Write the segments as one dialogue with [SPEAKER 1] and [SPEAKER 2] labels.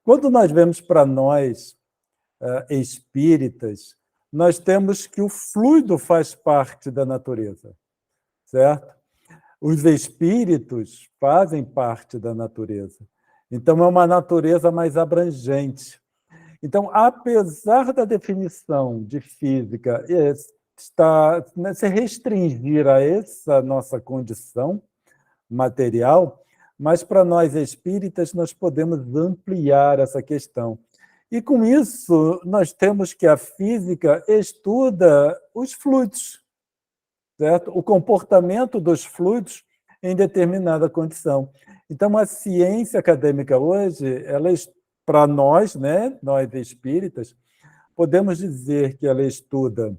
[SPEAKER 1] Quando nós vemos para nós, espíritas, nós temos que o fluido faz parte da natureza, certo? Os espíritos fazem parte da natureza. Então, é uma natureza mais abrangente. Então, apesar da definição de física se restringir a essa nossa condição material, mas para nós espíritas nós podemos ampliar essa questão. E com isso, nós temos que a física estuda os fluidos, certo? O comportamento dos fluidos em determinada condição. Então, a ciência acadêmica hoje, para nós, né, nós espíritas, podemos dizer que ela estuda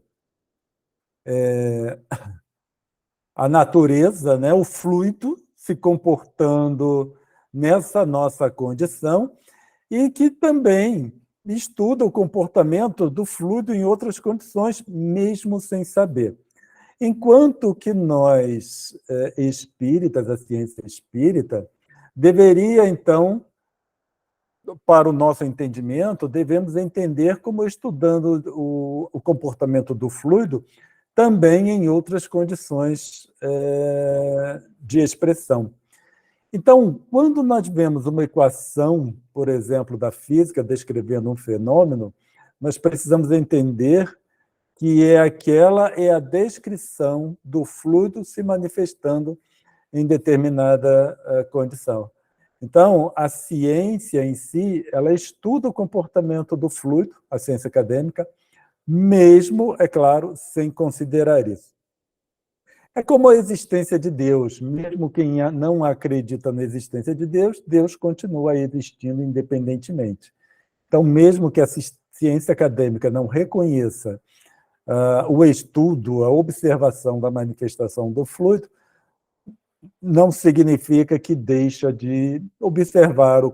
[SPEAKER 1] a natureza, né, o fluido se comportando nessa nossa condição e que também estuda o comportamento do fluido em outras condições, mesmo sem saber. Enquanto que nós, espíritas, a ciência espírita, deveria, então, para o nosso entendimento, devemos entender como estudando o comportamento do fluido também em outras condições de expressão. Então, quando nós vemos uma equação, por exemplo, da física descrevendo um fenômeno, nós precisamos entender que aquela é a descrição do fluido se manifestando em determinada condição. Então, a ciência em si, ela estuda o comportamento do fluido, a ciência acadêmica, mesmo, é claro, sem considerar isso. É como a existência de Deus. Mesmo quem não acredita na existência de Deus, Deus continua existindo independentemente. Então, mesmo que a ciência acadêmica não reconheça o estudo, a observação da manifestação do fluido, não significa que deixa de observar o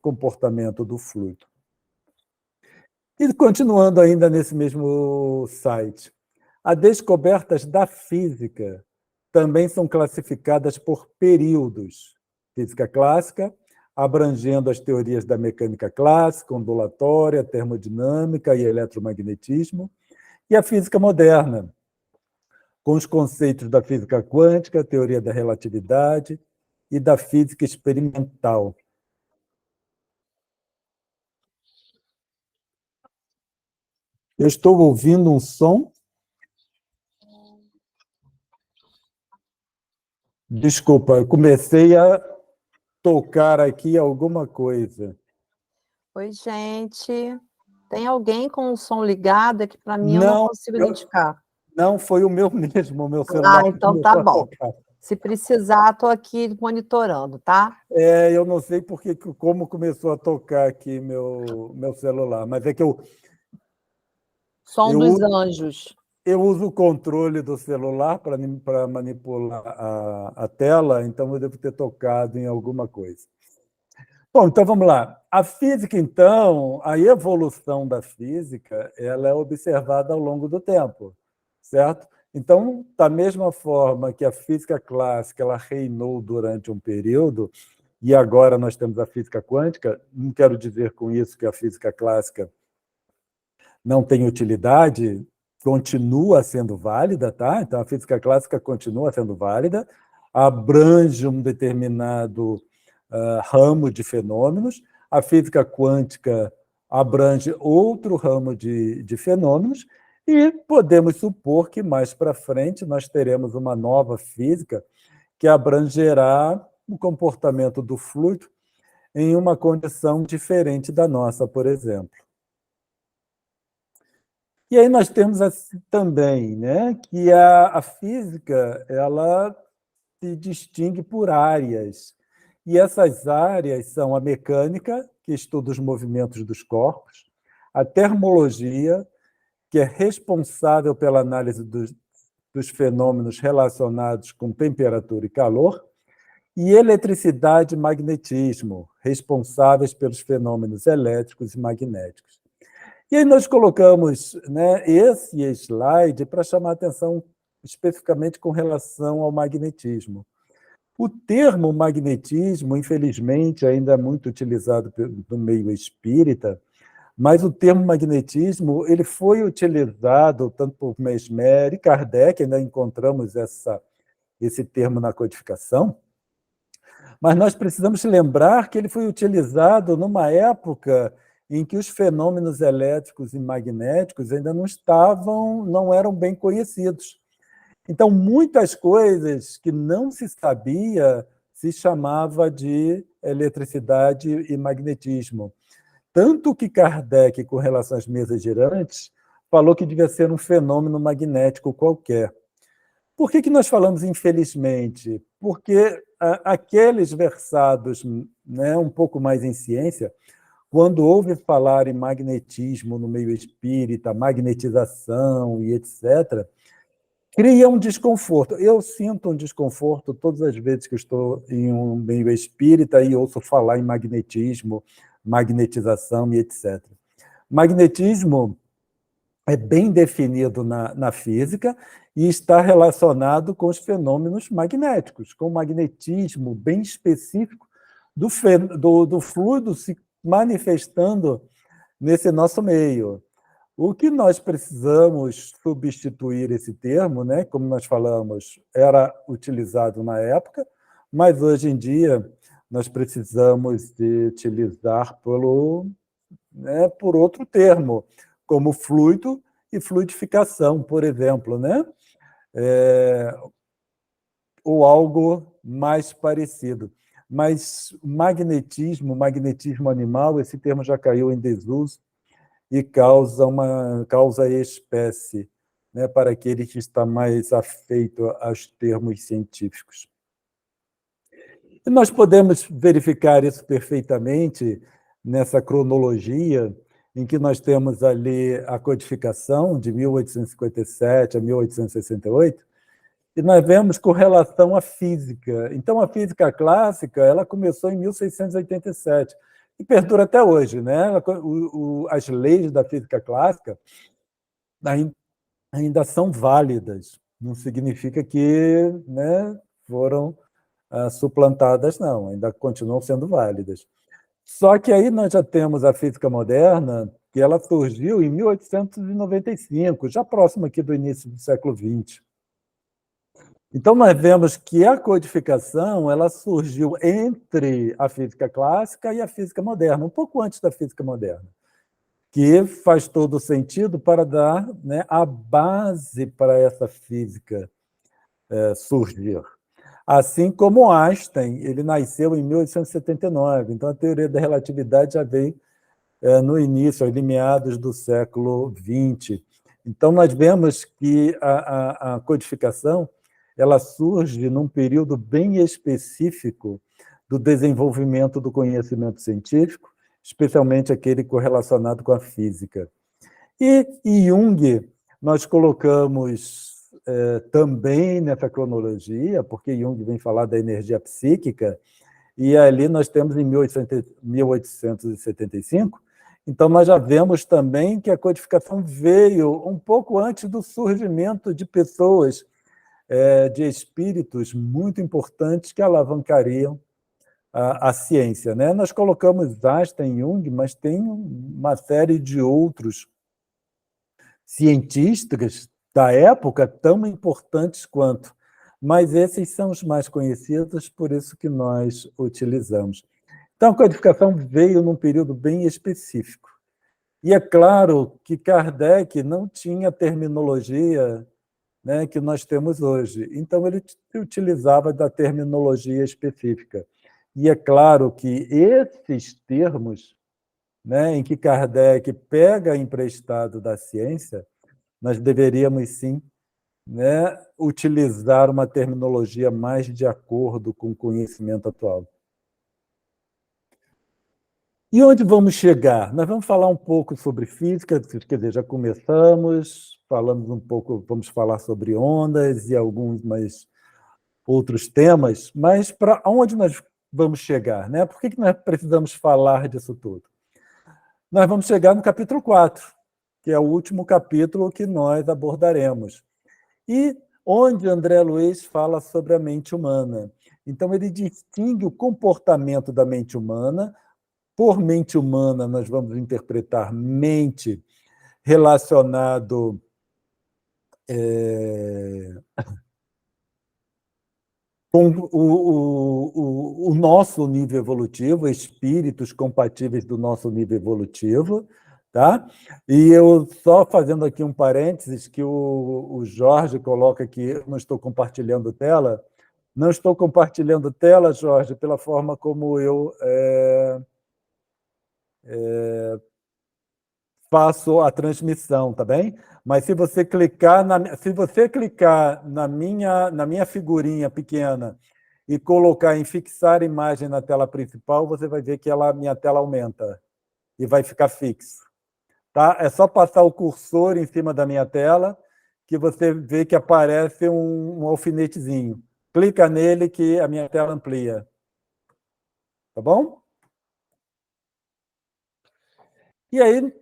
[SPEAKER 1] comportamento do fluido. E continuando ainda nesse mesmo site, as descobertas da física também são classificadas por períodos. Física clássica, abrangendo as teorias da mecânica clássica, ondulatória, termodinâmica e eletromagnetismo, e a física moderna, com os conceitos da física quântica, teoria da relatividade e da física experimental. Eu estou ouvindo um som? Desculpa, eu comecei a tocar aqui alguma coisa.
[SPEAKER 2] Oi, gente. Tem alguém com o som ligado? É que para mim eu não consigo identificar.
[SPEAKER 1] Não, foi o meu mesmo, o meu celular.
[SPEAKER 2] Então tá bom. Se precisar, estou aqui monitorando, tá?
[SPEAKER 1] Eu não sei como começou a tocar aqui meu celular, mas é que
[SPEAKER 2] Som dos anjos.
[SPEAKER 1] Eu uso o controle do celular para manipular a tela, então eu devo ter tocado em alguma coisa. Bom, então vamos lá. A física, então, a evolução da física, ela é observada ao longo do tempo, certo? Então, da mesma forma que a física clássica ela reinou durante um período, e agora nós temos a física quântica, não quero dizer com isso que a física clássica não tem utilidade, continua sendo válida, tá? Então, a física clássica continua sendo válida, abrange um determinado ramo de fenômenos, a física quântica abrange outro ramo de fenômenos, e podemos supor que mais para frente nós teremos uma nova física que abrangerá o comportamento do fluido em uma condição diferente da nossa, por exemplo. E aí nós temos também, né, que a física ela se distingue por áreas. E essas áreas são a mecânica, que estuda os movimentos dos corpos, a termologia, que é responsável pela análise dos fenômenos relacionados com temperatura e calor, e eletricidade e magnetismo, responsáveis pelos fenômenos elétricos e magnéticos. E aí nós colocamos, né, esse slide para chamar a atenção especificamente com relação ao magnetismo. O termo magnetismo, infelizmente, ainda é muito utilizado no meio espírita, mas o termo magnetismo ele foi utilizado tanto por Mesmer e Kardec, ainda encontramos esse termo na codificação, mas nós precisamos lembrar que ele foi utilizado numa época em que os fenômenos elétricos e magnéticos ainda não eram bem conhecidos. Então, muitas coisas que não se sabia se chamava de eletricidade e magnetismo. Tanto que Kardec, com relação às mesas girantes, falou que devia ser um fenômeno magnético qualquer. Por que nós falamos infelizmente? Porque aqueles versados, né, um pouco mais em ciência, quando ouve falar em magnetismo no meio espírita, magnetização e etc., cria um desconforto. Eu sinto um desconforto todas as vezes que estou em um meio espírita e ouço falar em magnetismo, magnetização e etc. Magnetismo é bem definido na física e está relacionado com os fenômenos magnéticos, com o magnetismo bem específico do fluido se manifestando nesse nosso meio. O que nós precisamos substituir esse termo, né, como nós falamos, era utilizado na época, mas hoje em dia nós precisamos de utilizar por outro termo, como fluido e fluidificação, por exemplo, né? Ou algo mais parecido. Mas magnetismo animal, esse termo já caiu em desuso e causa espécie, né, para aquele que está mais afeito aos termos científicos. E nós podemos verificar isso perfeitamente nessa cronologia em que nós temos ali a codificação de 1857 a 1868, e nós vemos com relação à física. Então, a física clássica ela começou em 1687 e perdura até hoje, né? As leis da física clássica ainda são válidas. Não significa que, né, foram suplantadas, não. Ainda continuam sendo válidas. Só que aí nós já temos a física moderna, que ela surgiu em 1895, já próximo aqui do início do século XX. Então, nós vemos que a codificação ela surgiu entre a física clássica e a física moderna, um pouco antes da física moderna, que faz todo sentido para dar, né, a base para essa física surgir. Assim como Einstein, ele nasceu em 1879, então a teoria da relatividade já veio no início, ali meados do século XX. Então, nós vemos que a codificação ela surge num período bem específico do desenvolvimento do conhecimento científico, especialmente aquele correlacionado com a física. E Jung, nós colocamos também nessa cronologia, porque Jung vem falar da energia psíquica, e ali nós temos em 1875, então nós já vemos também que a codificação veio um pouco antes do surgimento de pessoas, de espíritos muito importantes que alavancariam a ciência, né? Nós colocamos Einstein e Jung, mas tem uma série de outros cientistas da época tão importantes quanto, mas esses são os mais conhecidos, por isso que nós utilizamos. Então, a codificação veio num período bem específico. E é claro que Kardec não tinha terminologia, né, que nós temos hoje. Então, ele utilizava da terminologia específica. E é claro que esses termos, né, em que Kardec pega emprestado da ciência, nós deveríamos, sim, né, utilizar uma terminologia mais de acordo com o conhecimento atual. E onde vamos chegar? Nós vamos falar um pouco sobre física, quer dizer, já começamos, falamos um pouco, vamos falar sobre ondas e alguns mais outros temas, mas para onde nós vamos chegar, né? Por que nós precisamos falar disso tudo? Nós vamos chegar no capítulo 4, que é o último capítulo que nós abordaremos, e onde André Luiz fala sobre a mente humana. Então, ele distingue o comportamento da mente humana. Por mente humana, nós vamos interpretar mente relacionado com o nosso nível evolutivo, espíritos compatíveis do nosso nível evolutivo. Tá? E eu só fazendo aqui um parênteses, que o Jorge coloca que eu não estou compartilhando tela. Não estou compartilhando tela, Jorge, pela forma como eu faço a transmissão, tá bem? Mas se você clicar na minha figurinha pequena e colocar em fixar imagem na tela principal, você vai ver que minha tela aumenta e vai ficar fixo. Tá? É só passar o cursor em cima da minha tela que você vê que aparece um alfinetezinho. Clica nele que a minha tela amplia. Tá bom? E aí,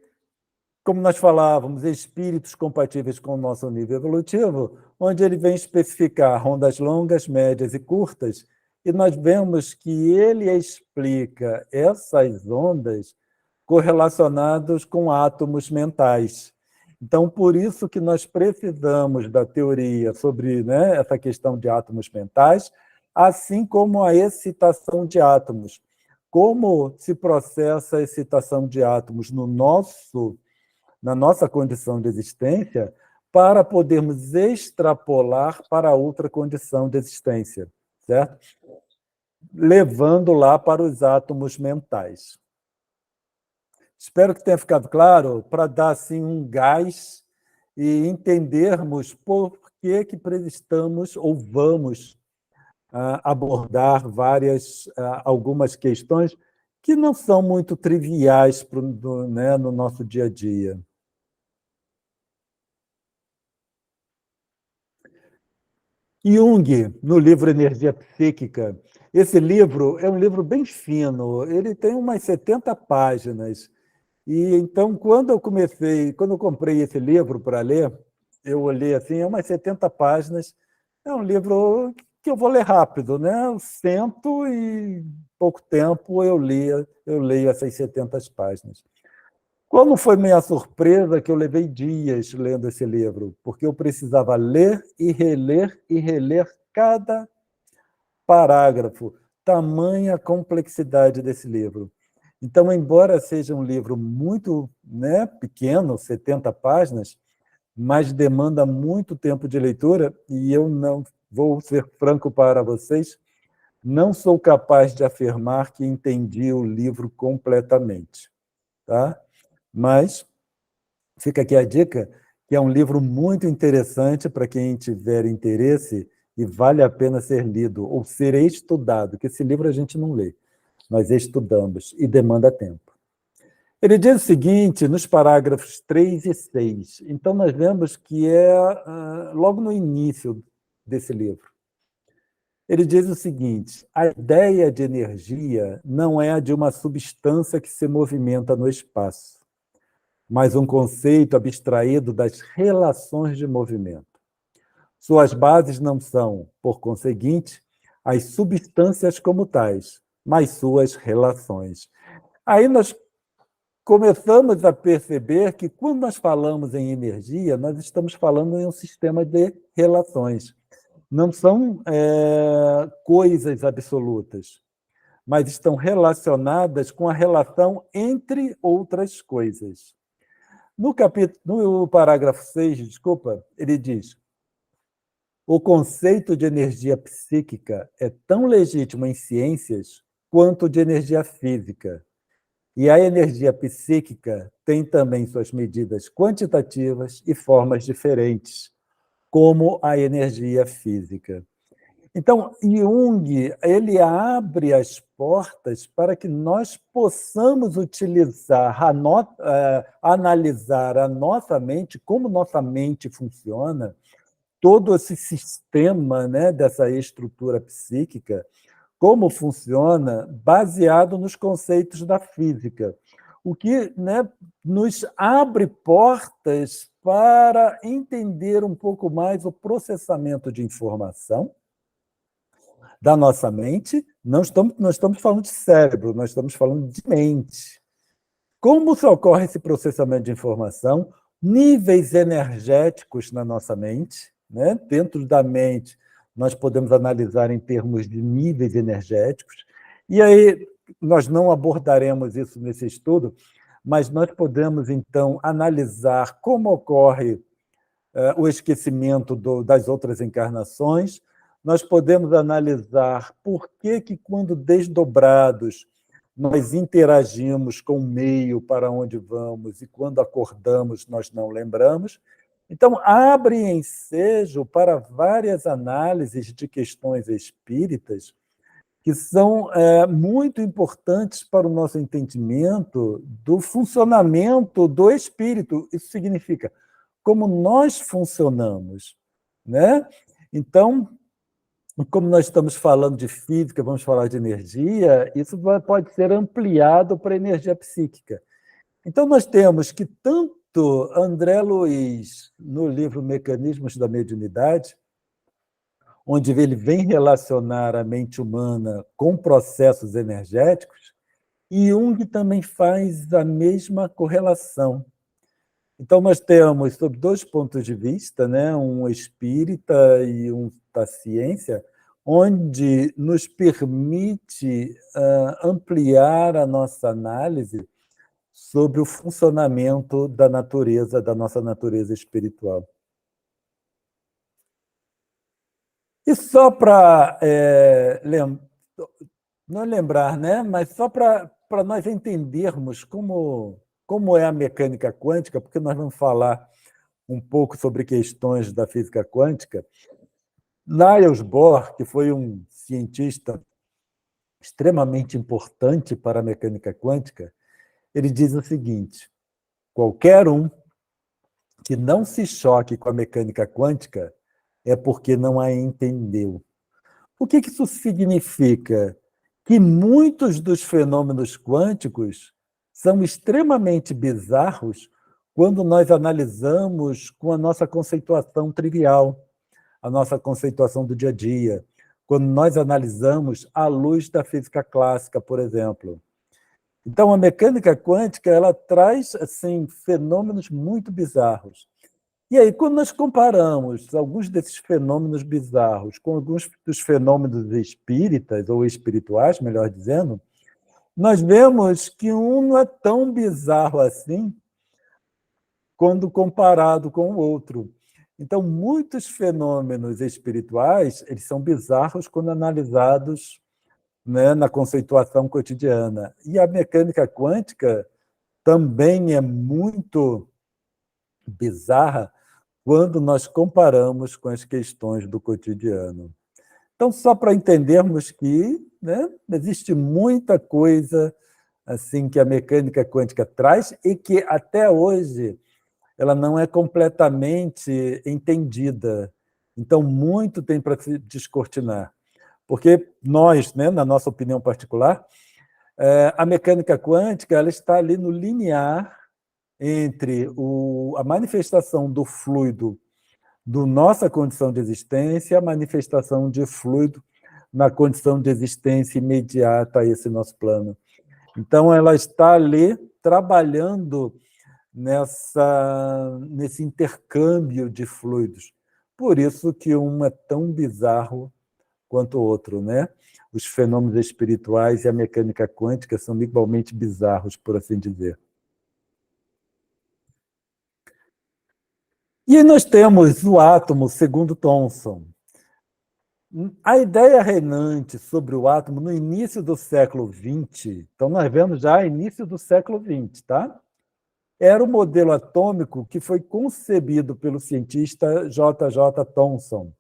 [SPEAKER 1] como nós falávamos, espíritos compatíveis com o nosso nível evolutivo, onde ele vem especificar ondas longas, médias e curtas, e nós vemos que ele explica essas ondas correlacionadas com átomos mentais. Então, por isso que nós precisamos da teoria sobre, né, essa questão de átomos mentais, assim como a excitação de átomos. Como se processa a excitação de átomos na nossa condição de existência, para podermos extrapolar para outra condição de existência, certo? Levando lá para os átomos mentais. Espero que tenha ficado claro, para dar assim um gás e entendermos por que estamos ou vamos abordar algumas questões que não são muito triviais né, no nosso dia a dia. Jung, no livro Energia Psíquica, esse livro é um livro bem fino, ele tem umas 70 páginas. E então, quando eu comprei esse livro para ler, eu olhei assim, é umas 70 páginas, é um livro que eu vou ler rápido, né? Eu sento e pouco tempo eu leio essas 70 páginas. Como foi minha surpresa que eu levei dias lendo esse livro, porque eu precisava ler e reler cada parágrafo, tamanha complexidade desse livro. Então, embora seja um livro muito, né, pequeno, 70 páginas, mas demanda muito tempo de leitura, e eu não vou ser franco para vocês, não sou capaz de afirmar que entendi o livro completamente. Tá? Mas fica aqui a dica, que é um livro muito interessante para quem tiver interesse e vale a pena ser lido ou ser estudado, que esse livro a gente não lê, nós estudamos e demanda tempo. Ele diz o seguinte, nos parágrafos 3 e 6. Então, nós vemos que é logo no início desse livro. Ele diz o seguinte, a ideia de energia não é a de uma substância que se movimenta no espaço, mas um conceito abstraído das relações de movimento. Suas bases não são, por conseguinte, as substâncias como tais, mas suas relações. Aí nós começamos a perceber que, quando nós falamos em energia, nós estamos falando em um sistema de relações. Não são coisas absolutas, mas estão relacionadas com a relação entre outras coisas. No parágrafo 6, desculpa, ele diz: o conceito de energia psíquica é tão legítimo em ciências quanto o de energia física. E a energia psíquica tem também suas medidas quantitativas e formas diferentes, como a energia física. Então, Jung, ele abre as portas para que nós possamos analisar a nossa mente, como nossa mente funciona, todo esse sistema, né, dessa estrutura psíquica, como funciona, baseado nos conceitos da física, o que, né, nos abre portas para entender um pouco mais o processamento de informação, da nossa mente, não estamos falando de cérebro, nós estamos falando de mente. Como se ocorre esse processamento de informação? Níveis energéticos na nossa mente, né? Dentro da mente, nós podemos analisar em termos de níveis energéticos, e aí nós não abordaremos isso nesse estudo, mas nós podemos, então, analisar como ocorre o esquecimento das outras encarnações, nós podemos analisar por que quando desdobrados, nós interagimos com o meio para onde vamos e quando acordamos nós não lembramos. Então, abre ensejo para várias análises de questões espíritas que são muito importantes para o nosso entendimento do funcionamento do espírito. Isso significa como nós funcionamos, né? Então, como nós estamos falando de física, vamos falar de energia, isso pode ser ampliado para a energia psíquica. Então, nós temos que tanto André Luiz, no livro Mecanismos da Mediunidade, onde ele vem relacionar a mente humana com processos energéticos, e Jung também faz a mesma correlação. Então, nós temos, sob dois pontos de vista, né, um espírita e um da ciência, onde nos permite ampliar a nossa análise sobre o funcionamento da natureza, da nossa natureza espiritual. E só para não lembrar, né, mas só para nós entendermos como é a mecânica quântica, porque nós vamos falar um pouco sobre questões da física quântica. Niels Bohr, que foi um cientista extremamente importante para a mecânica quântica, ele diz o seguinte: qualquer um que não se choque com a mecânica quântica é porque não a entendeu. O que isso significa? Que muitos dos fenômenos quânticos são extremamente bizarros quando nós analisamos com a nossa conceituação trivial, a nossa conceituação do dia a dia, quando nós analisamos à luz da física clássica, por exemplo. Então, a mecânica quântica ela traz assim, fenômenos muito bizarros. E aí, quando nós comparamos alguns desses fenômenos bizarros com alguns dos fenômenos espíritas, ou espirituais, melhor dizendo, nós vemos que um não é tão bizarro assim quando comparado com o outro. Então, muitos fenômenos espirituais eles são bizarros quando analisados, né, na conceituação cotidiana. E a mecânica quântica também é muito bizarra quando nós comparamos com as questões do cotidiano. Então, só para entendermos que, né, existe muita coisa assim que a mecânica quântica traz e que até hoje ela não é completamente entendida. Então, muito tem para se descortinar. Porque nós, né, na nossa opinião particular, a mecânica quântica ela está ali no limiar entre a manifestação do fluido da nossa condição de existência e a manifestação de fluido na condição de existência imediata a esse nosso plano. Então, ela está ali trabalhando nesse intercâmbio de fluidos. Por isso que um é tão bizarro quanto o outro, né? Os fenômenos espirituais e a mecânica quântica são igualmente bizarros, por assim dizer. E nós temos o átomo, segundo Thomson. A ideia reinante sobre o átomo no início do século XX, então nós vemos já início do século XX, tá? Era o modelo atômico que foi concebido pelo cientista J. J. Thomson,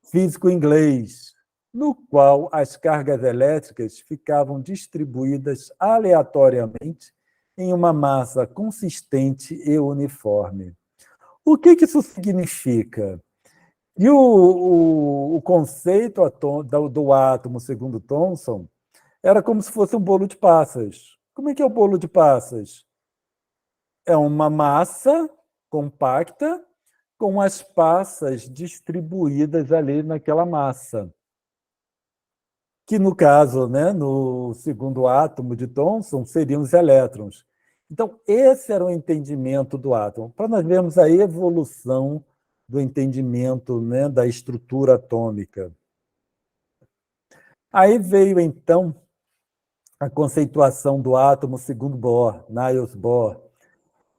[SPEAKER 1] físico inglês, no qual as cargas elétricas ficavam distribuídas aleatoriamente em uma massa consistente e uniforme. O que isso significa? E o conceito do átomo, segundo Thomson, era como se fosse um bolo de passas. Como é que é o bolo de passas? É uma massa compacta com as passas distribuídas ali naquela massa. que no caso, né, no segundo átomo de Thomson, seriam os elétrons. Então, esse era o entendimento do átomo. Para nós vermos a evolução do entendimento, né, da estrutura atômica. Aí veio, então, a conceituação do átomo segundo Bohr, Niels Bohr.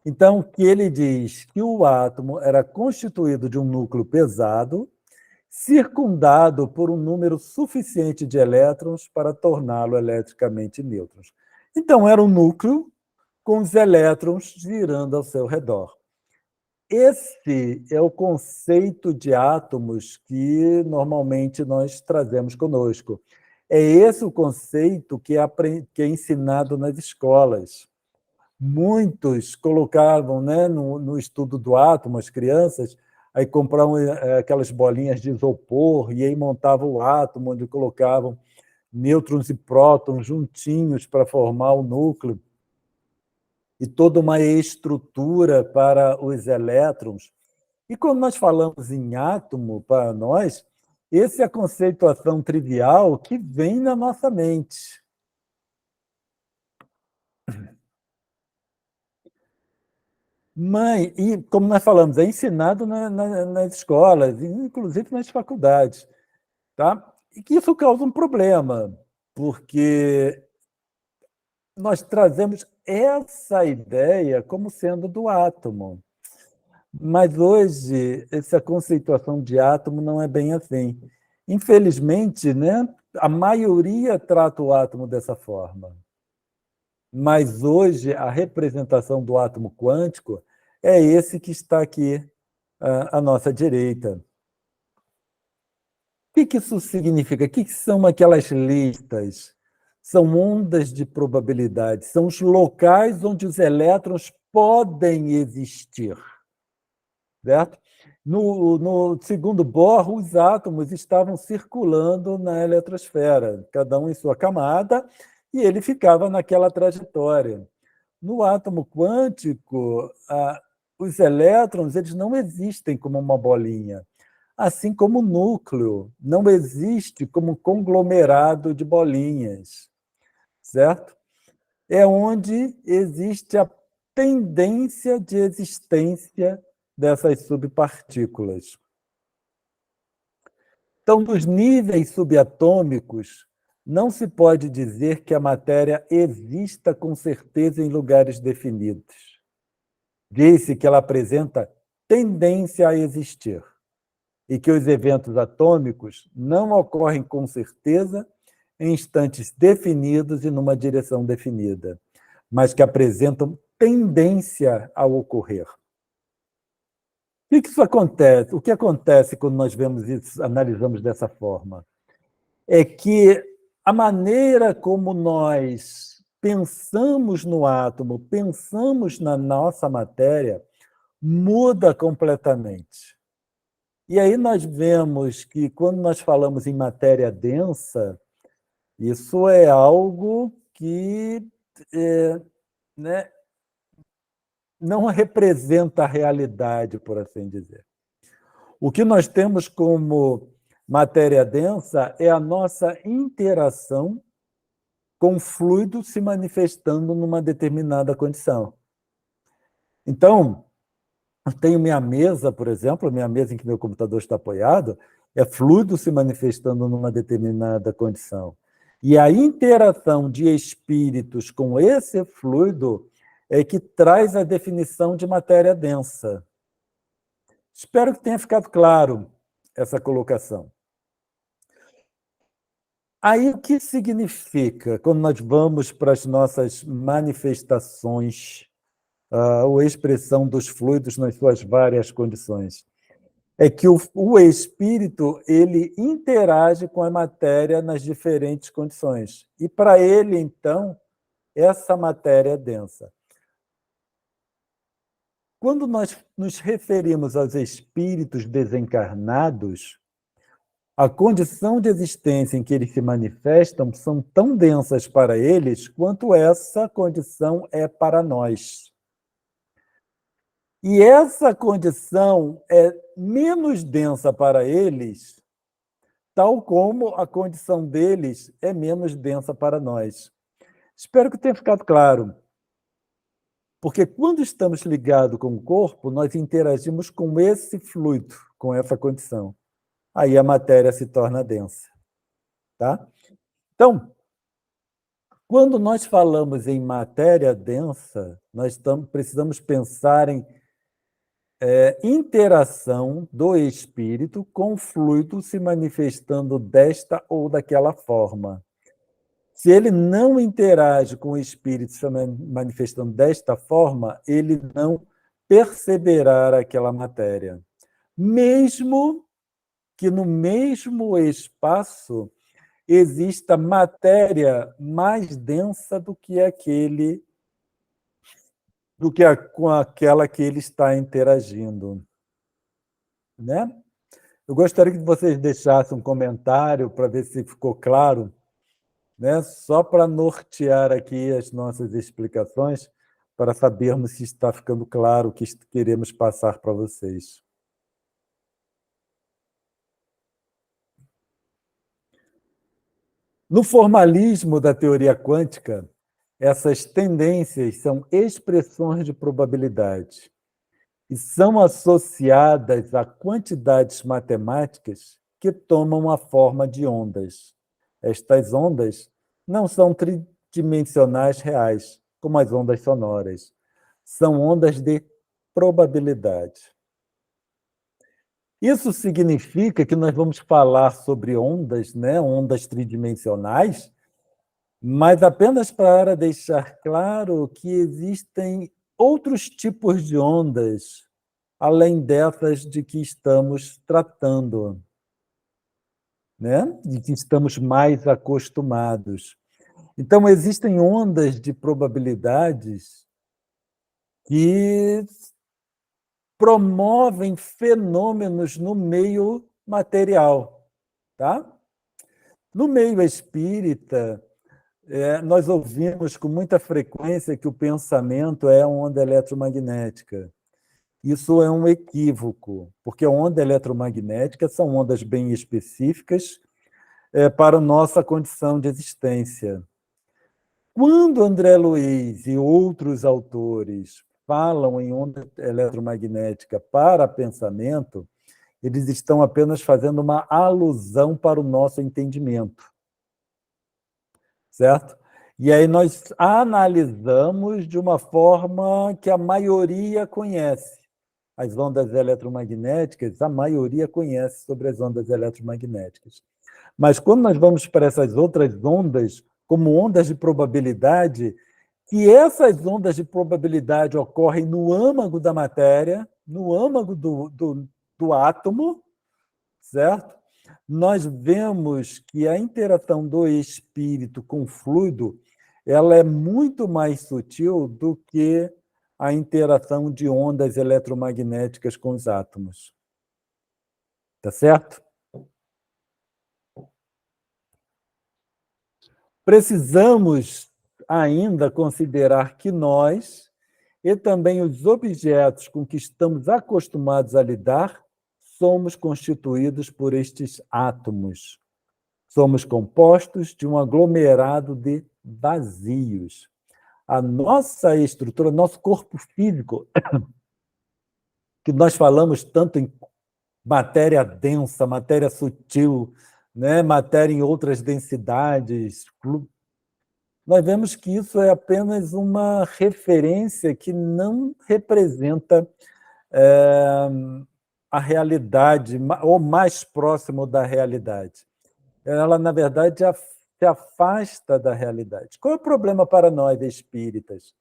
[SPEAKER 1] Então, que ele diz que o átomo era constituído de um núcleo pesado, circundado por um número suficiente de elétrons para torná-lo eletricamente neutro. Então, era um núcleo com os elétrons girando ao seu redor. Esse é o conceito de átomos que normalmente nós trazemos conosco. É esse o conceito que é ensinado nas escolas. Muitos colocavam, né, no estudo do átomo, as crianças, aí compravam aquelas bolinhas de isopor e aí montavam o átomo, onde colocavam nêutrons e prótons juntinhos para formar o núcleo, e toda uma estrutura para os elétrons. E quando nós falamos em átomo, para nós, essa é a conceituação trivial que vem na nossa mente. E como nós falamos, é ensinado nas escolas, inclusive nas faculdades. Tá? E que isso causa um problema, porque nós trazemos essa ideia como sendo do átomo. Mas hoje, essa conceituação de átomo não é bem assim. Infelizmente, né, a maioria trata o átomo dessa forma. Mas hoje, a representação do átomo quântico é esse que está aqui à nossa direita. O que isso significa? O que são aquelas listas? São ondas de probabilidade, são os locais onde os elétrons podem existir. Certo? No segundo Bohr, os átomos estavam circulando na eletrosfera, cada um em sua camada, e ele ficava naquela trajetória. No átomo quântico, os elétrons eles não existem como uma bolinha, assim como o núcleo não existe como conglomerado de bolinhas, certo? É onde existe a tendência de existência dessas subpartículas. Então, nos níveis subatômicos, não se pode dizer que a matéria exista com certeza em lugares definidos. Diz-se que ela apresenta tendência a existir e que os eventos atômicos não ocorrem com certeza em instantes definidos e numa direção definida, mas que apresentam tendência a ocorrer. O que isso acontece? O que acontece quando nós vemos isso, analisamos dessa forma? É que a maneira como nós pensamos no átomo, pensamos na nossa matéria, muda completamente. E aí nós vemos que, quando nós falamos em matéria densa, isso é algo que né, não representa a realidade, por assim dizer. O que nós temos como matéria densa é a nossa interação com o fluido se manifestando numa determinada condição. Então, eu tenho minha mesa, por exemplo, minha mesa em que meu computador está apoiado, é fluido se manifestando numa determinada condição. E a interação de espíritos com esse fluido é que traz a definição de matéria densa. Espero que tenha ficado claro essa colocação. Aí, o que significa, quando nós vamos para as nossas manifestações, ou expressão dos fluidos nas suas várias condições? É que o espírito ele interage com a matéria nas diferentes condições. E, para ele, então, essa matéria é densa. Quando nós nos referimos aos espíritos desencarnados, a condição de existência em que eles se manifestam são tão densas para eles quanto essa condição é para nós. E essa condição é menos densa para eles tal como a condição deles é menos densa para nós. Espero que tenha ficado claro. Porque quando estamos ligados com o corpo, nós interagimos com esse fluido, com essa condição. Aí a matéria se torna densa. Tá? Então, quando nós falamos em matéria densa, nós precisamos pensar em interação do espírito com o fluido se manifestando desta ou daquela forma. Se ele não interage com o espírito se manifestando desta forma, ele não perceberá aquela matéria. Mesmo que no mesmo espaço exista matéria mais densa do que com aquela que ele está interagindo, né? Eu gostaria que vocês deixassem um comentário para ver se ficou claro, né? Só para nortear aqui as nossas explicações, para sabermos se está ficando claro o que queremos passar para vocês. No formalismo da teoria quântica, essas tendências são expressões de probabilidade e são associadas a quantidades matemáticas que tomam a forma de ondas. Estas ondas não são tridimensionais reais, como as ondas sonoras. São ondas de probabilidade. Isso significa que nós vamos falar sobre ondas, né, ondas tridimensionais, mas apenas para deixar claro que existem outros tipos de ondas, além dessas de que estamos tratando, né? De que estamos mais acostumados. Então, existem ondas de probabilidades que promovem fenômenos no meio material. Tá? No meio espírita, nós ouvimos com muita frequência que o pensamento é uma onda eletromagnética. Isso é um equívoco, porque a onda eletromagnética são ondas bem específicas para a nossa condição de existência. Quando André Luiz e outros autores falam em onda eletromagnética para pensamento, eles estão apenas fazendo uma alusão para o nosso entendimento. Certo? E aí nós analisamos de uma forma que a maioria conhece. As ondas eletromagnéticas, a maioria conhece sobre as ondas eletromagnéticas. Mas quando nós vamos para essas outras ondas, como ondas de probabilidade, que essas ondas de probabilidade ocorrem no âmago da matéria, no âmago do átomo, certo? Nós vemos que a interação do espírito com o fluido ela é muito mais sutil do que a interação de ondas eletromagnéticas com os átomos. Tá certo? Precisamos ainda considerar que nós, e também os objetos com que estamos acostumados a lidar, somos constituídos por estes átomos. Somos compostos de um aglomerado de vazios. A nossa estrutura, nosso corpo físico, que nós falamos tanto em matéria densa, matéria sutil, né? Matéria em outras densidades, nós vemos que isso é apenas uma referência que não representa a realidade, ou mais próximo da realidade. Ela, na verdade, se afasta da realidade. Qual é o problema para nós, espíritas?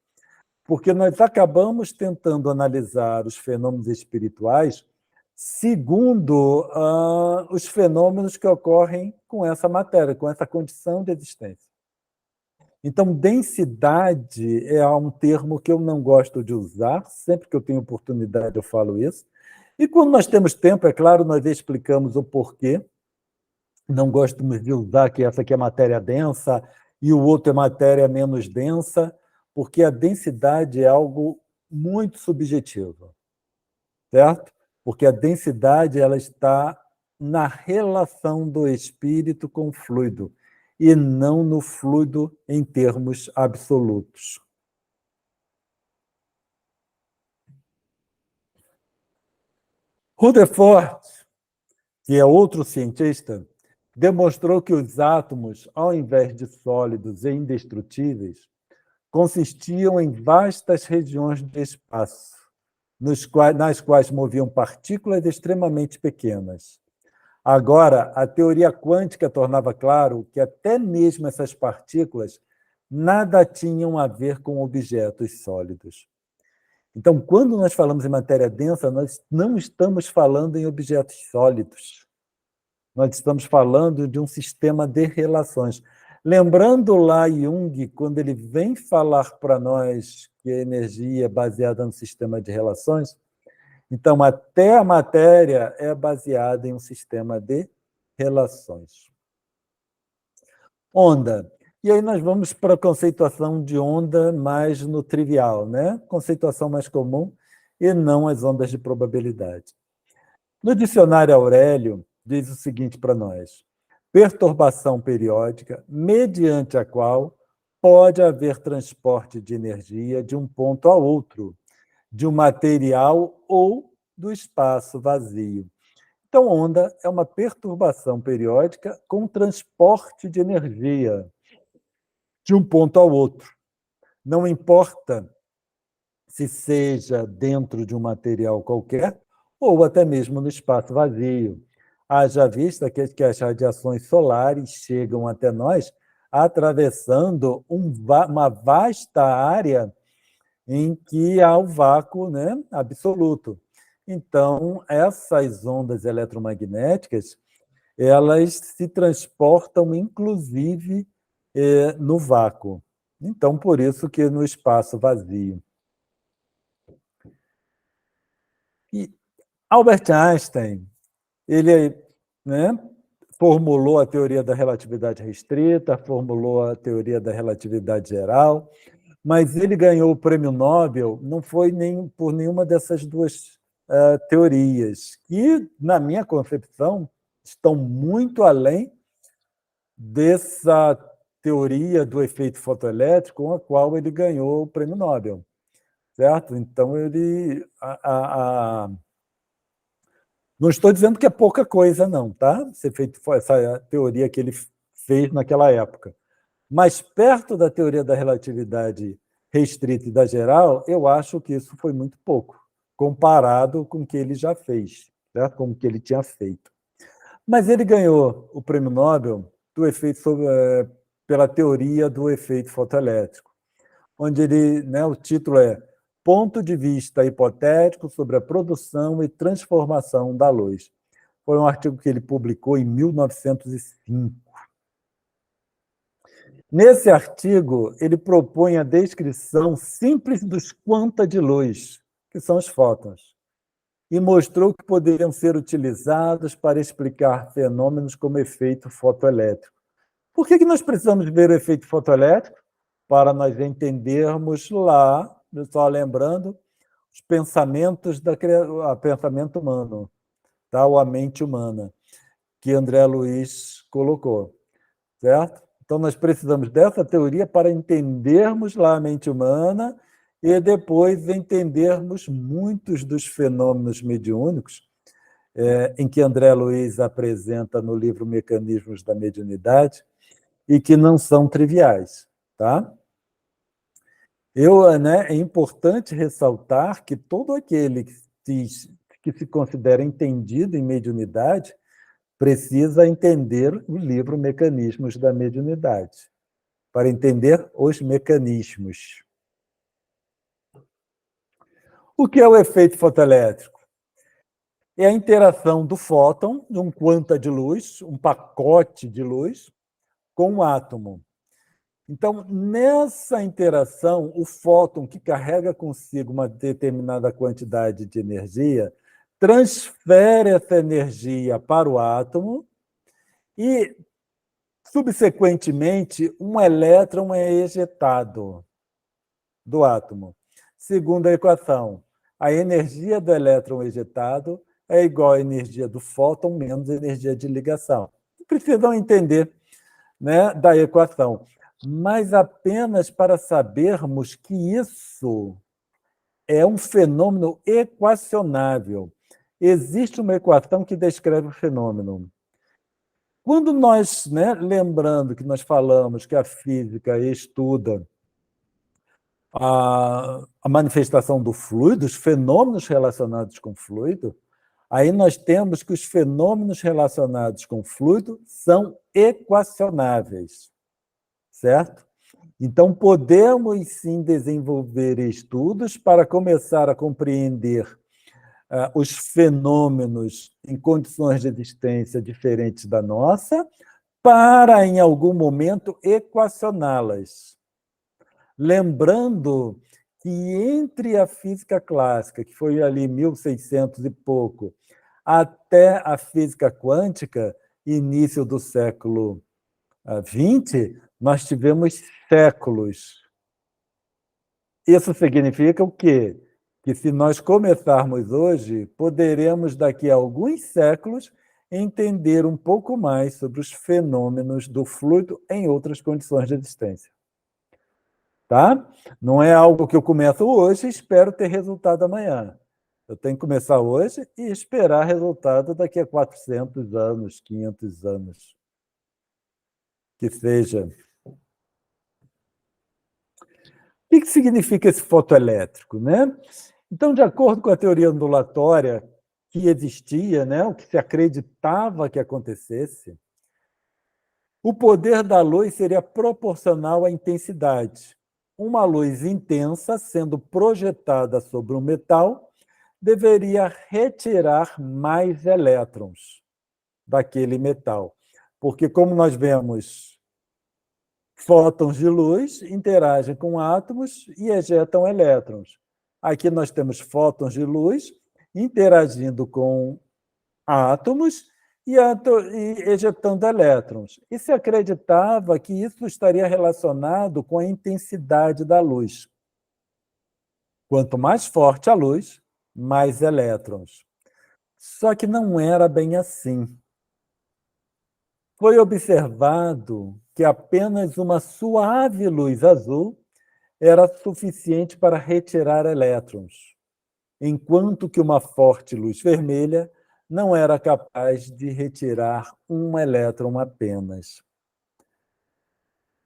[SPEAKER 1] Porque nós acabamos tentando analisar os fenômenos espirituais segundo os fenômenos que ocorrem com essa matéria, com essa condição de existência. Então, densidade é um termo que eu não gosto de usar, sempre que eu tenho oportunidade eu falo isso. E quando nós temos tempo, é claro, nós explicamos o porquê. Não gosto de usar que essa aqui é matéria densa e o outro é matéria menos densa, porque a densidade é algo muito subjetivo, certo? Porque a densidade ela está na relação do espírito com o fluido, e não no fluido em termos absolutos. Rutherford, que é outro cientista, demonstrou que os átomos, ao invés de sólidos e indestrutíveis, consistiam em vastas regiões de espaço, nas quais moviam partículas extremamente pequenas. Agora, a teoria quântica tornava claro que até mesmo essas partículas nada tinham a ver com objetos sólidos. Então, quando nós falamos em matéria densa, nós não estamos falando em objetos sólidos. Nós estamos falando de um sistema de relações. Lembrando lá Jung, quando ele vem falar para nós que a energia é baseada no sistema de relações, então, até a matéria é baseada em um sistema de relações. Onda. E aí nós vamos para a conceituação de onda mais no trivial, né? Conceituação mais comum, e não as ondas de probabilidade. No dicionário Aurélio, diz o seguinte para nós: perturbação periódica, mediante a qual pode haver transporte de energia de um ponto a outro, de um material ou do espaço vazio. Então, onda é uma perturbação periódica com transporte de energia de um ponto ao outro. Não importa se seja dentro de um material qualquer ou até mesmo no espaço vazio. Haja vista que as radiações solares chegam até nós atravessando uma vasta área em que há o vácuo, né, absoluto. Então, essas ondas eletromagnéticas, elas se transportam, inclusive, no vácuo. Então, por isso que no espaço vazio. E Albert Einstein, ele, né, formulou a teoria da relatividade restrita, formulou a teoria da relatividade geral, mas ele ganhou o prêmio Nobel não foi nem por nenhuma dessas duas teorias, que, na minha concepção, estão muito além dessa teoria do efeito fotoelétrico com a qual ele ganhou o prêmio Nobel, certo? Então, ele... Não estou dizendo que é pouca coisa, não, tá? Essa teoria que ele fez naquela época. Mas, perto da teoria da relatividade restrita e da geral, eu acho que isso foi muito pouco, comparado com o que ele já fez, né? Com o que ele tinha feito. Mas ele ganhou o prêmio Nobel do efeito pela teoria do efeito fotoelétrico, onde ele, né, o título é Ponto de vista hipotético sobre a produção e transformação da luz. Foi um artigo que ele publicou em 1905. Nesse artigo, ele propõe a descrição simples dos quanta de luz, que são os fótons, e mostrou que poderiam ser utilizados para explicar fenômenos como efeito fotoelétrico. Por que nós precisamos ver o efeito fotoelétrico? Para nós entendermos lá, só lembrando, os pensamentos o pensamento humano, tá? Ou a mente humana, que André Luiz colocou, certo? Então, nós precisamos dessa teoria para entendermos lá a mente humana e depois entendermos muitos dos fenômenos mediúnicos em que André Luiz apresenta no livro Mecanismos da Mediunidade e que não são triviais, tá? É importante ressaltar que todo aquele que se considera entendido em mediunidade precisa entender o livro Mecanismos da Mediunidade, para entender os mecanismos. O que é o efeito fotoelétrico? É a interação do fóton, de um quanta de luz, um pacote de luz, com um átomo. Então, nessa interação, o fóton, que carrega consigo uma determinada quantidade de energia, transfere essa energia para o átomo e, subsequentemente, um elétron é ejetado do átomo. Segundo a equação, a energia do elétron ejetado é igual à energia do fóton menos a energia de ligação. Precisam entender, né, da equação, mas apenas para sabermos que isso é um fenômeno equacionável. Existe uma equação que descreve o fenômeno. Quando nós, né, lembrando que nós falamos que a física estuda a manifestação do fluido, os fenômenos relacionados com fluido, aí nós temos que os fenômenos relacionados com fluido são equacionáveis, certo? Então, podemos sim desenvolver estudos para começar a compreender os fenômenos em condições de existência diferentes da nossa, para, em algum momento, equacioná-las. Lembrando que entre a física clássica, que foi ali 1600 e pouco, até a física quântica, início do século XX, nós tivemos séculos. Isso significa o quê? Que se nós começarmos hoje, poderemos, daqui a alguns séculos, entender um pouco mais sobre os fenômenos do fluido em outras condições de existência. Tá? Não é algo que eu começo hoje e espero ter resultado amanhã. Eu tenho que começar hoje e esperar resultado daqui a 400 anos, 500 anos. Que seja. O que significa esse fotoelétrico, né? Então, de acordo com a teoria ondulatória que existia, né, o que se acreditava que acontecesse, o poder da luz seria proporcional à intensidade. Uma luz intensa, sendo projetada sobre um metal, deveria retirar mais elétrons daquele metal. Porque, como nós vemos, fótons de luz interagem com átomos e ejetam elétrons. Aqui nós temos fótons de luz interagindo com átomos e ejetando elétrons. E se acreditava que isso estaria relacionado com a intensidade da luz. Quanto mais forte a luz, mais elétrons. Só que não era bem assim. Foi observado que apenas uma suave luz azul era suficiente para retirar elétrons, enquanto que uma forte luz vermelha não era capaz de retirar um elétron apenas.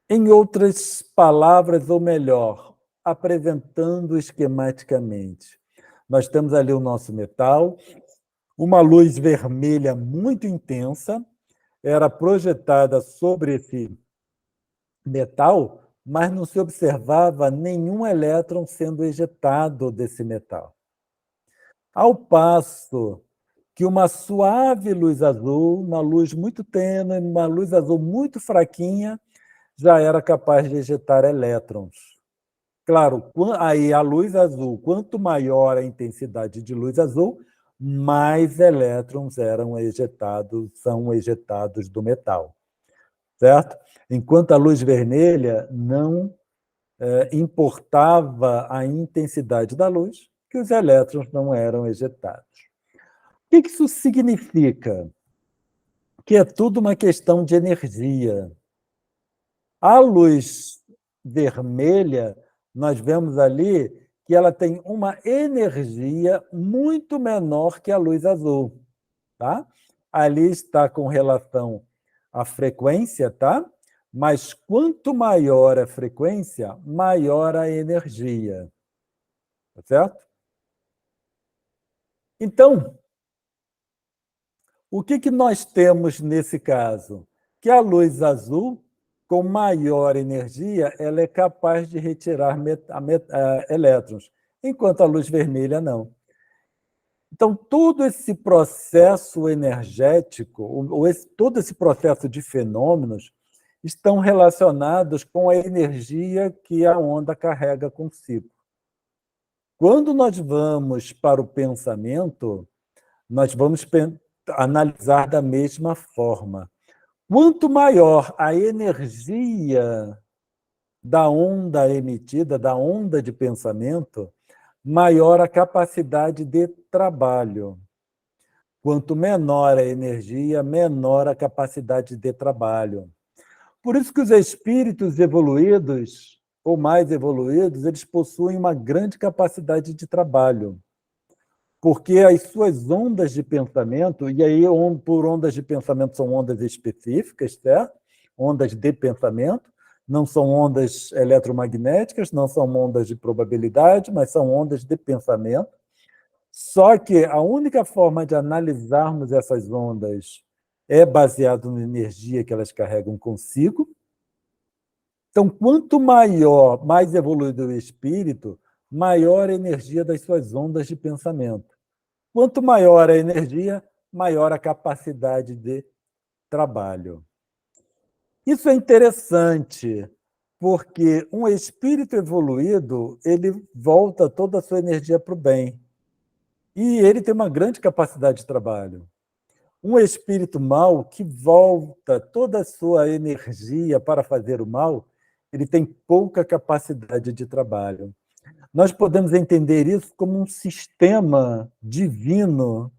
[SPEAKER 1] Em outras palavras, ou melhor, apresentando esquematicamente, nós temos ali o nosso metal, uma luz vermelha muito intensa era projetada sobre esse metal, mas não se observava nenhum elétron sendo ejetado desse metal. Ao passo que uma suave luz azul, uma luz muito tênue, uma luz azul muito fraquinha, já era capaz de ejetar elétrons. Claro, aí a luz azul, quanto maior a intensidade de luz azul, mais elétrons são ejetados do metal, certo? Enquanto a luz vermelha não importava a intensidade da luz, que os elétrons não eram ejetados. O que isso significa? Que é tudo uma questão de energia. A luz vermelha, nós vemos ali que ela tem uma energia muito menor que a luz azul. Tá? Ali está com relação à frequência, tá? Mas quanto maior a frequência, maior a energia. Tá certo? Então, o que nós temos nesse caso? Que a luz azul, com maior energia, ela é capaz de retirar elétrons, enquanto a luz vermelha não. Então, todo esse processo energético, todo esse processo de fenômenos, estão relacionados com a energia que a onda carrega consigo. Quando nós vamos para o pensamento, nós vamos analisar da mesma forma. Quanto maior a energia da onda emitida, da onda de pensamento, maior a capacidade de trabalho. Quanto menor a energia, menor a capacidade de trabalho. Por isso que os espíritos evoluídos, ou mais evoluídos, eles possuem uma grande capacidade de trabalho, porque as suas ondas de pensamento, e aí por ondas de pensamento são ondas específicas, certo? Ondas de pensamento, não são ondas eletromagnéticas, não são ondas de probabilidade, mas são ondas de pensamento. Só que a única forma de analisarmos essas ondas é baseado na energia que elas carregam consigo. Então, quanto maior, mais evoluído o espírito, maior a energia das suas ondas de pensamento. Quanto maior a energia, maior a capacidade de trabalho. Isso é interessante, porque um espírito evoluído, ele volta toda a sua energia para o bem. E ele tem uma grande capacidade de trabalho. Um espírito mau que volta toda a sua energia para fazer o mal, ele tem pouca capacidade de trabalho. Nós podemos entender isso como um sistema divino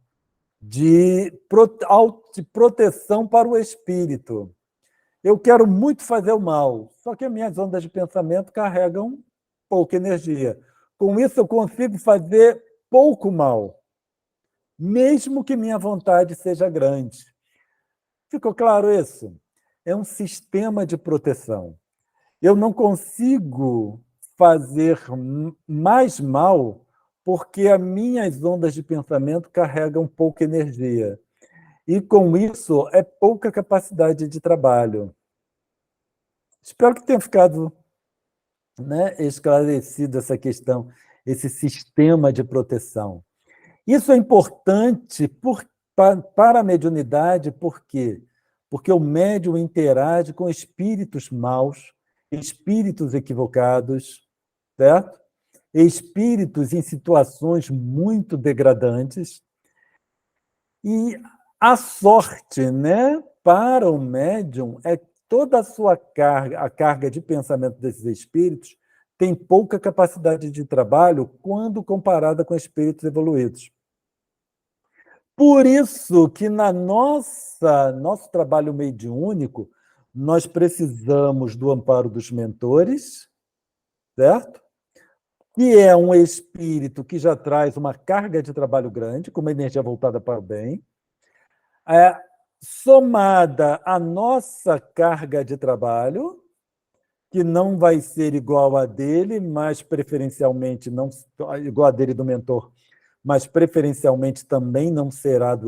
[SPEAKER 1] de proteção para o espírito. Eu quero muito fazer o mal, só que as minhas ondas de pensamento carregam pouca energia. Com isso, eu consigo fazer pouco mal, mesmo que minha vontade seja grande. Ficou claro isso? É um sistema de proteção. Eu não consigo fazer mais mal porque as minhas ondas de pensamento carregam pouca energia. E, com isso, é pouca capacidade de trabalho. Espero que tenha ficado, né, esclarecido essa questão, esse sistema de proteção. Isso é importante para a mediunidade, por quê? Porque o médium interage com espíritos maus, espíritos equivocados, certo? Espíritos em situações muito degradantes. E a sorte, né, para o médium é que toda a sua carga, a carga de pensamento desses espíritos, tem pouca capacidade de trabalho quando comparada com espíritos evoluídos. Por isso que nosso trabalho mediúnico, nós precisamos do amparo dos mentores, certo? Que é um espírito que já traz uma carga de trabalho grande, com uma energia voltada para o bem, somada à nossa carga de trabalho, que não vai ser igual a dele, mas preferencialmente não igual a dele do mentor, mas preferencialmente também não será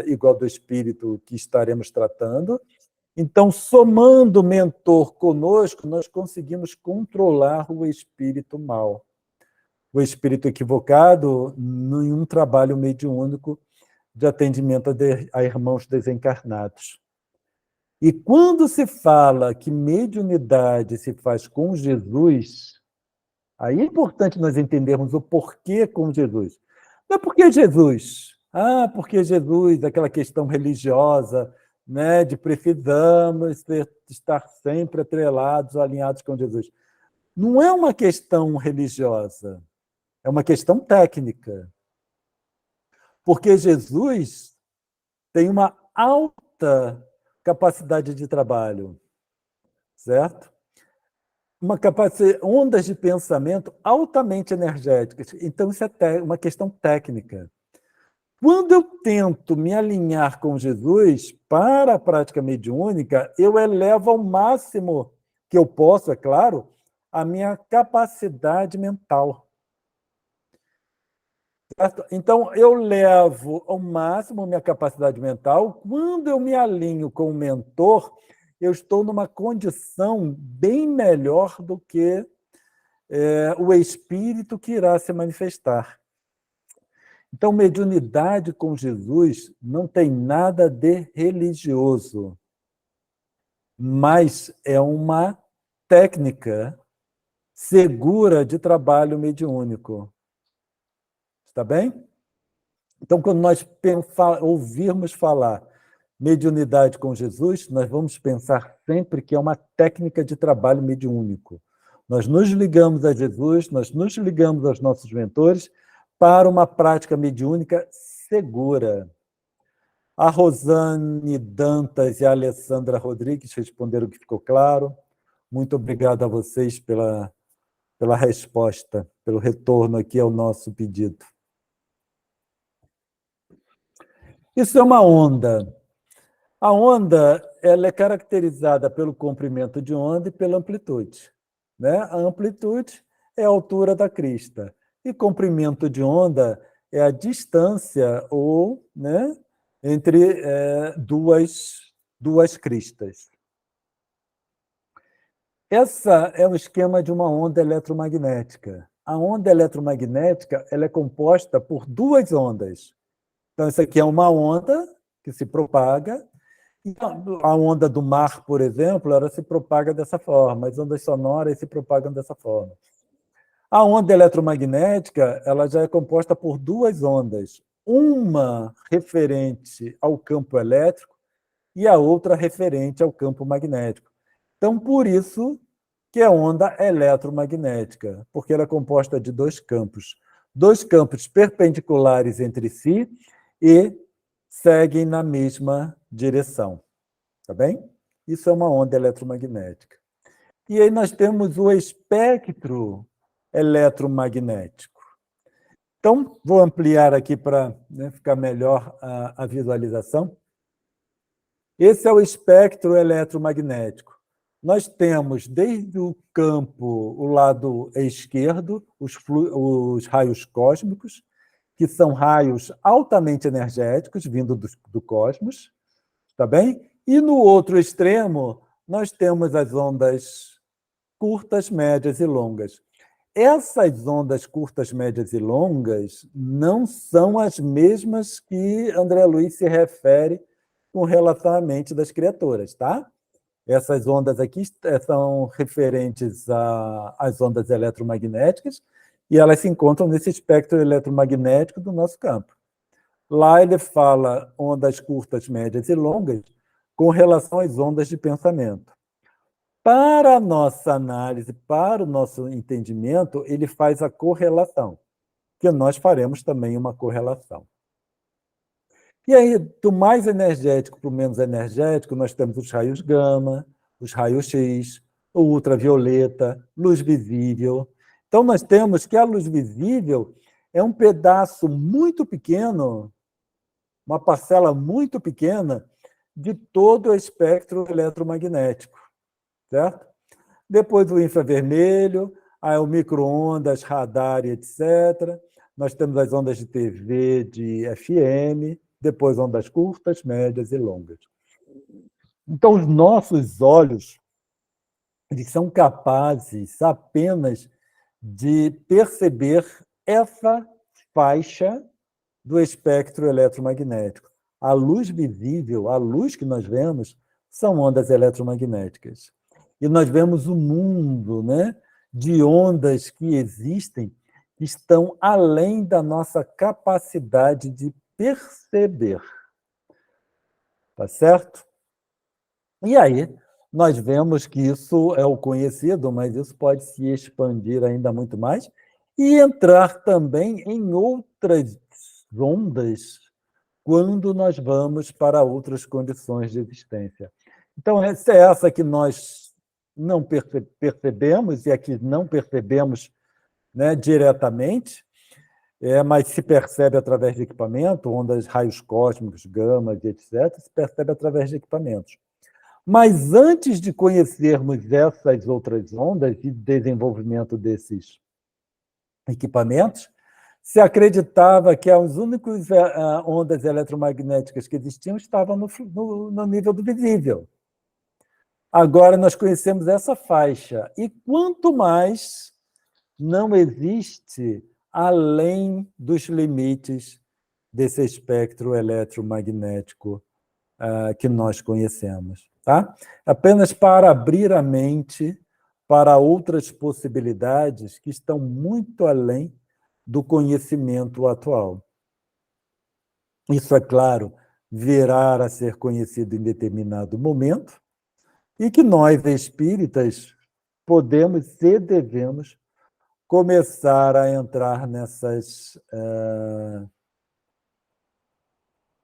[SPEAKER 1] igual do espírito que estaremos tratando. Então, somando o mentor conosco, nós conseguimos controlar o espírito mau, o espírito equivocado, em um trabalho mediúnico de atendimento a irmãos desencarnados. E quando se fala que mediunidade se faz com Jesus, aí é importante nós entendermos o porquê com Jesus. Não é porque Jesus, porque Jesus, aquela questão religiosa, né, de precisamos estar sempre atrelados, alinhados com Jesus. Não é uma questão religiosa, é uma questão técnica. Porque Jesus tem uma alta capacidade de trabalho, certo? Ondas de pensamento altamente energéticas. Então, isso é uma questão técnica. Quando eu tento me alinhar com Jesus para a prática mediúnica, eu elevo ao máximo que eu posso, é claro, a minha capacidade mental. Certo? Então, eu levo ao máximo a minha capacidade mental. Quando eu me alinho com o mentor, eu estou numa condição bem melhor do que o espírito que irá se manifestar. Então, mediunidade com Jesus não tem nada de religioso, mas é uma técnica segura de trabalho mediúnico. Está bem? Então, quando nós ouvirmos falar mediunidade com Jesus, nós vamos pensar sempre que é uma técnica de trabalho mediúnico. Nós nos ligamos a Jesus, nós nos ligamos aos nossos mentores para uma prática mediúnica segura. A Rosane Dantas e a Alessandra Rodrigues responderam que ficou claro. Muito obrigado a vocês pela resposta, pelo retorno aqui ao nosso pedido. Isso é uma onda. A onda ela é caracterizada pelo comprimento de onda e pela amplitude. Né? A amplitude é a altura da crista. E comprimento de onda é a distância ou, né, entre duas cristas. Essa é o esquema de uma onda eletromagnética. A onda eletromagnética ela é composta por duas ondas. Então, isso aqui é uma onda que se propaga, e a onda do mar, por exemplo, ela se propaga dessa forma, as ondas sonoras se propagam dessa forma. A onda eletromagnética ela já é composta por duas ondas, uma referente ao campo elétrico e a outra referente ao campo magnético. Então, por isso que é onda eletromagnética, porque ela é composta de dois campos perpendiculares entre si e seguem na mesma direção. Tá bem? Isso é uma onda eletromagnética. E aí nós temos o espectro eletromagnético. Então, vou ampliar aqui para, né, ficar melhor a visualização. Esse é o espectro eletromagnético. Nós temos, desde o campo, o lado esquerdo, os raios cósmicos, que são raios altamente energéticos, vindo do cosmos, tá bem? E no outro extremo, nós temos as ondas curtas, médias e longas. Essas ondas curtas, médias e longas não são as mesmas que André Luiz se refere com relação à mente das criaturas, tá? Essas ondas aqui são referentes às ondas eletromagnéticas e elas se encontram nesse espectro eletromagnético do nosso campo. Lá ele fala ondas curtas, médias e longas com relação às ondas de pensamento. Para a nossa análise, para o nosso entendimento, ele faz a correlação, que nós faremos também uma correlação. E aí, do mais energético para o menos energético, nós temos os raios gama, os raios X, o ultravioleta, luz visível. Então, nós temos que a luz visível é um pedaço muito pequeno, uma parcela muito pequena de todo o espectro eletromagnético, certo? Depois o infravermelho, aí o micro-ondas, radar e etc. Nós temos as ondas de TV, de FM, depois ondas curtas, médias e longas. Então, os nossos olhos eles são capazes apenas de perceber essa faixa do espectro eletromagnético. A luz visível, a luz que nós vemos, são ondas eletromagnéticas. E nós vemos um mundo, né, de ondas que existem, que estão além da nossa capacidade de perceber. Tá certo? E aí, nós vemos que isso é o conhecido, mas isso pode se expandir ainda muito mais e entrar também em outras ondas quando nós vamos para outras condições de existência. Então, essa que nós não percebemos e a que não percebemos, né, diretamente, mas se percebe através de equipamento, ondas, raios cósmicos, gamas, etc., se percebe através de equipamentos. Mas antes de conhecermos essas outras ondas e desenvolvimento desses equipamentos, se acreditava que as únicas ondas eletromagnéticas que existiam estavam no nível do visível. Agora nós conhecemos essa faixa. E quanto mais não existe além dos limites desse espectro eletromagnético que nós conhecemos. Tá? Apenas para abrir a mente para outras possibilidades que estão muito além do conhecimento atual. Isso, é claro, virá a ser conhecido em determinado momento e que nós, espíritas, podemos e devemos começar a entrar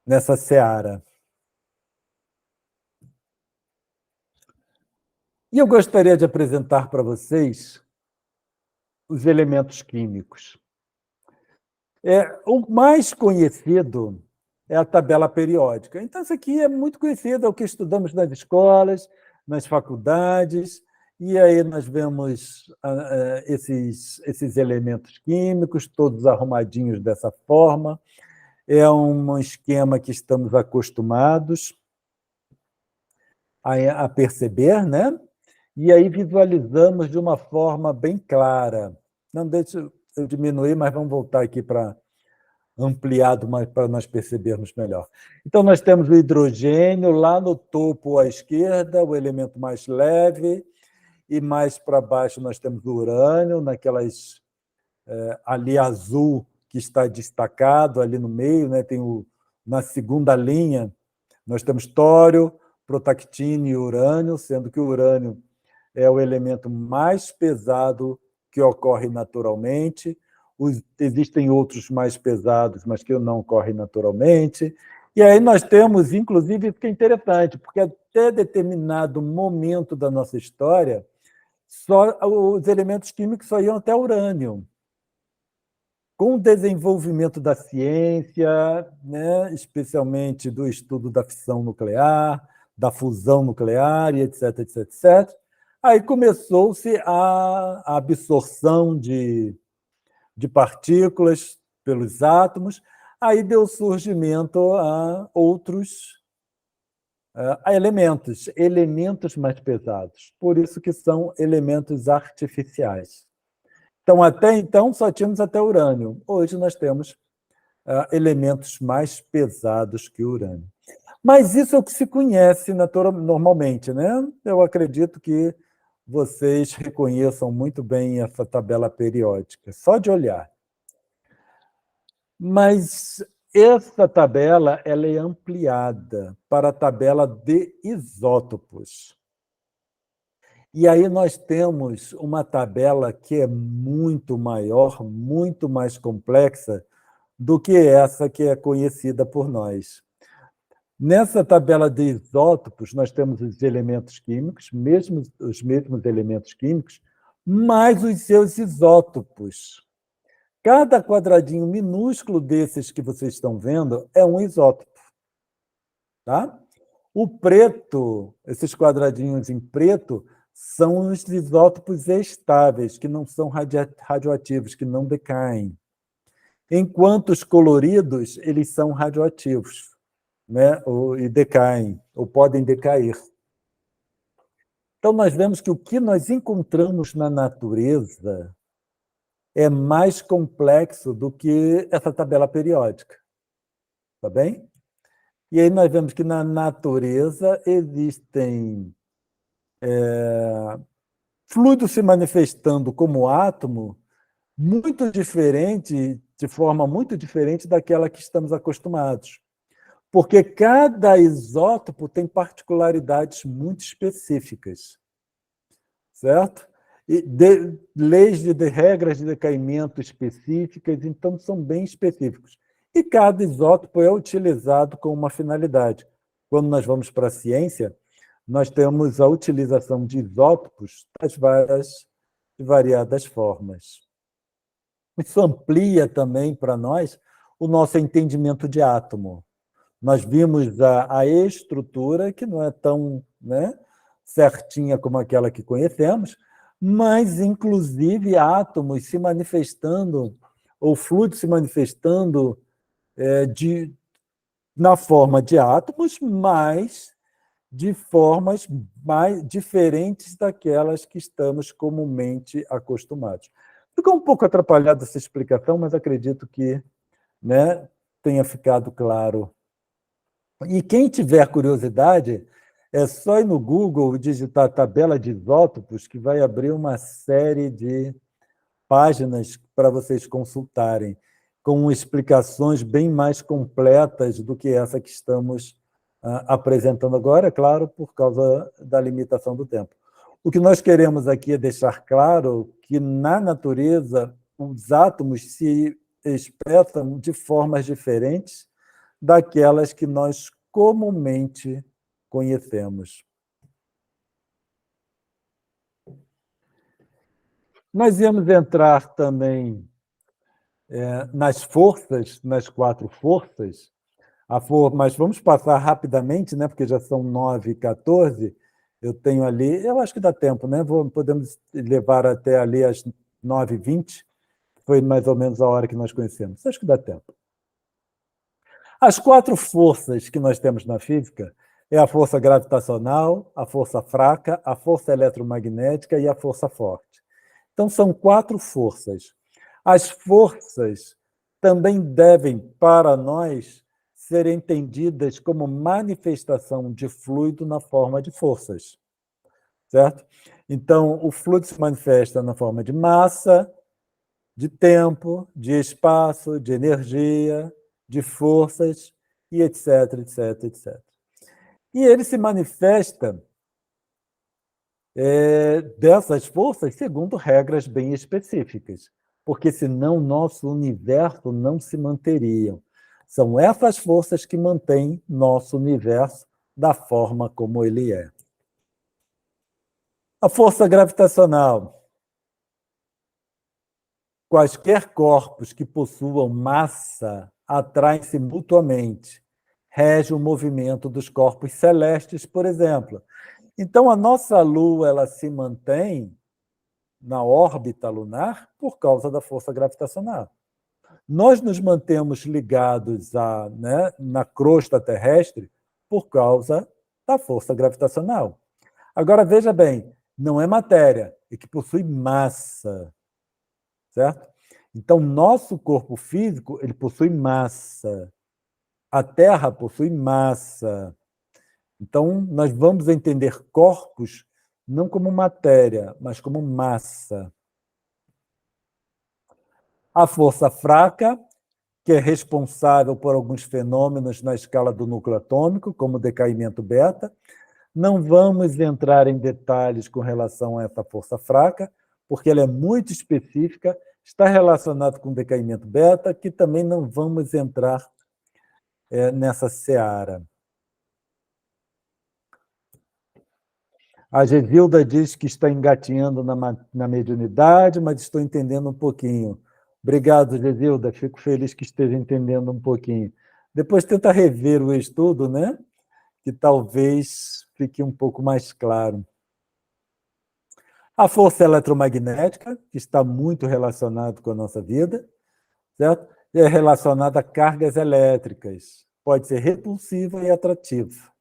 [SPEAKER 1] nessa seara. E eu gostaria de apresentar para vocês os elementos químicos. O mais conhecido é a tabela periódica. Então, isso aqui é muito conhecido, é o que estudamos nas escolas, nas faculdades, e aí nós vemos esses elementos químicos, todos arrumadinhos dessa forma. É um esquema que estamos acostumados a perceber, né? E aí visualizamos de uma forma bem clara. Não, deixa eu diminuir, mas vamos voltar aqui para ampliado para nós percebermos melhor. Então, nós temos o hidrogênio lá no topo à esquerda, o elemento mais leve, e mais para baixo nós temos o urânio, naquelas ali azul que está destacado ali no meio, né? Na segunda linha, nós temos tório, protactínio e urânio, sendo que o urânio é o elemento mais pesado que ocorre naturalmente. Existem outros mais pesados, mas que não ocorrem naturalmente. E aí nós temos, inclusive, isso que é interessante, porque até determinado momento da nossa história, só os elementos químicos só iam até urânio. Com o desenvolvimento da ciência, né, especialmente do estudo da fissão nuclear, da fusão nuclear, e etc., etc., etc., aí começou-se a absorção de partículas pelos átomos, aí deu surgimento a outros elementos mais pesados. Por isso que são elementos artificiais. Então, até então, só tínhamos até urânio. Hoje nós temos elementos mais pesados que o urânio. Mas isso é o que se conhece normalmente, né? Eu acredito que vocês reconheçam muito bem essa tabela periódica, só de olhar. Mas essa tabela ela é ampliada para a tabela de isótopos. E aí nós temos uma tabela que é muito maior, muito mais complexa do que essa que é conhecida por nós. Nessa tabela de isótopos, nós temos os elementos químicos, os mesmos elementos químicos, mais os seus isótopos. Cada quadradinho minúsculo desses que vocês estão vendo é um isótopo. Tá? O preto, esses quadradinhos em preto, são os isótopos estáveis, que não são radioativos, que não decaem. Enquanto os coloridos, eles são radioativos, né? E decaem, ou podem decair. Então, nós vemos que o que nós encontramos na natureza é mais complexo do que essa tabela periódica. Tá bem? E aí nós vemos que na natureza existem fluidos se manifestando como átomo muito diferente, de forma muito diferente daquela que estamos acostumados. Porque cada isótopo tem particularidades muito específicas, certo? E leis de regras de decaimento específicas, então são bem específicos. E cada isótopo é utilizado com uma finalidade. Quando nós vamos para a ciência, nós temos a utilização de isótopos das várias e variadas formas. Isso amplia também para nós o nosso entendimento de átomo. Nós vimos a estrutura, que não é tão, né, certinha como aquela que conhecemos, mas, inclusive, átomos se manifestando, ou fluidos se manifestando na forma de átomos, mas de formas mais diferentes daquelas que estamos comumente acostumados. Ficou um pouco atrapalhada essa explicação, mas acredito que, né, tenha ficado claro. E quem tiver curiosidade, é só ir no Google e digitar tabela de isótopos, que vai abrir uma série de páginas para vocês consultarem, com explicações bem mais completas do que essa que estamos apresentando agora, claro, por causa da limitação do tempo. O que nós queremos aqui é deixar claro que, na natureza, os átomos se expressam de formas diferentes, daquelas que nós comumente conhecemos. Nós íamos entrar também nas forças, nas 4 forças, mas vamos passar rapidamente, né, porque já são 9h14, eu tenho ali, eu acho que dá tempo, né? Podemos levar até ali às 9h20, foi mais ou menos a hora que nós conhecemos. Acho que dá tempo. As 4 forças que nós temos na física é a força gravitacional, a força fraca, a força eletromagnética e a força forte. Então, são 4 forças. As forças também devem, para nós, ser entendidas como manifestação de fluido na forma de forças, certo? Então, o fluido se manifesta na forma de massa, de tempo, de espaço, de energia, de forças, e etc, etc, etc. E ele se manifesta dessas forças segundo regras bem específicas, porque senão nosso universo não se manteria. São essas forças que mantêm nosso universo da forma como ele é. A força gravitacional. Quaisquer corpos que possuam massa atraem-se mutuamente. Rege o movimento dos corpos celestes, por exemplo. Então, a nossa Lua ela se mantém na órbita lunar por causa da força gravitacional. Nós nos mantemos ligados na crosta terrestre por causa da força gravitacional. Agora, veja bem, não é matéria, é que possui massa, certo? Então, nosso corpo físico ele possui massa. A Terra possui massa. Então, nós vamos entender corpos não como matéria, mas como massa. A força fraca, que é responsável por alguns fenômenos na escala do núcleo atômico, como o decaimento beta. Não vamos entrar em detalhes com relação a essa força fraca, porque ela é muito específica, está relacionada com o decaimento beta, que também não vamos entrar nessa seara. A Gesilda diz que está engatinhando na mediunidade, mas estou entendendo um pouquinho. Obrigado, Gesilda. Fico feliz que esteja entendendo um pouquinho. Depois tenta rever o estudo, né? Que talvez fique um pouco mais claro. A força eletromagnética, que está muito relacionada com a nossa vida, certo? É relacionada a cargas elétricas. Pode ser repulsiva e atrativa.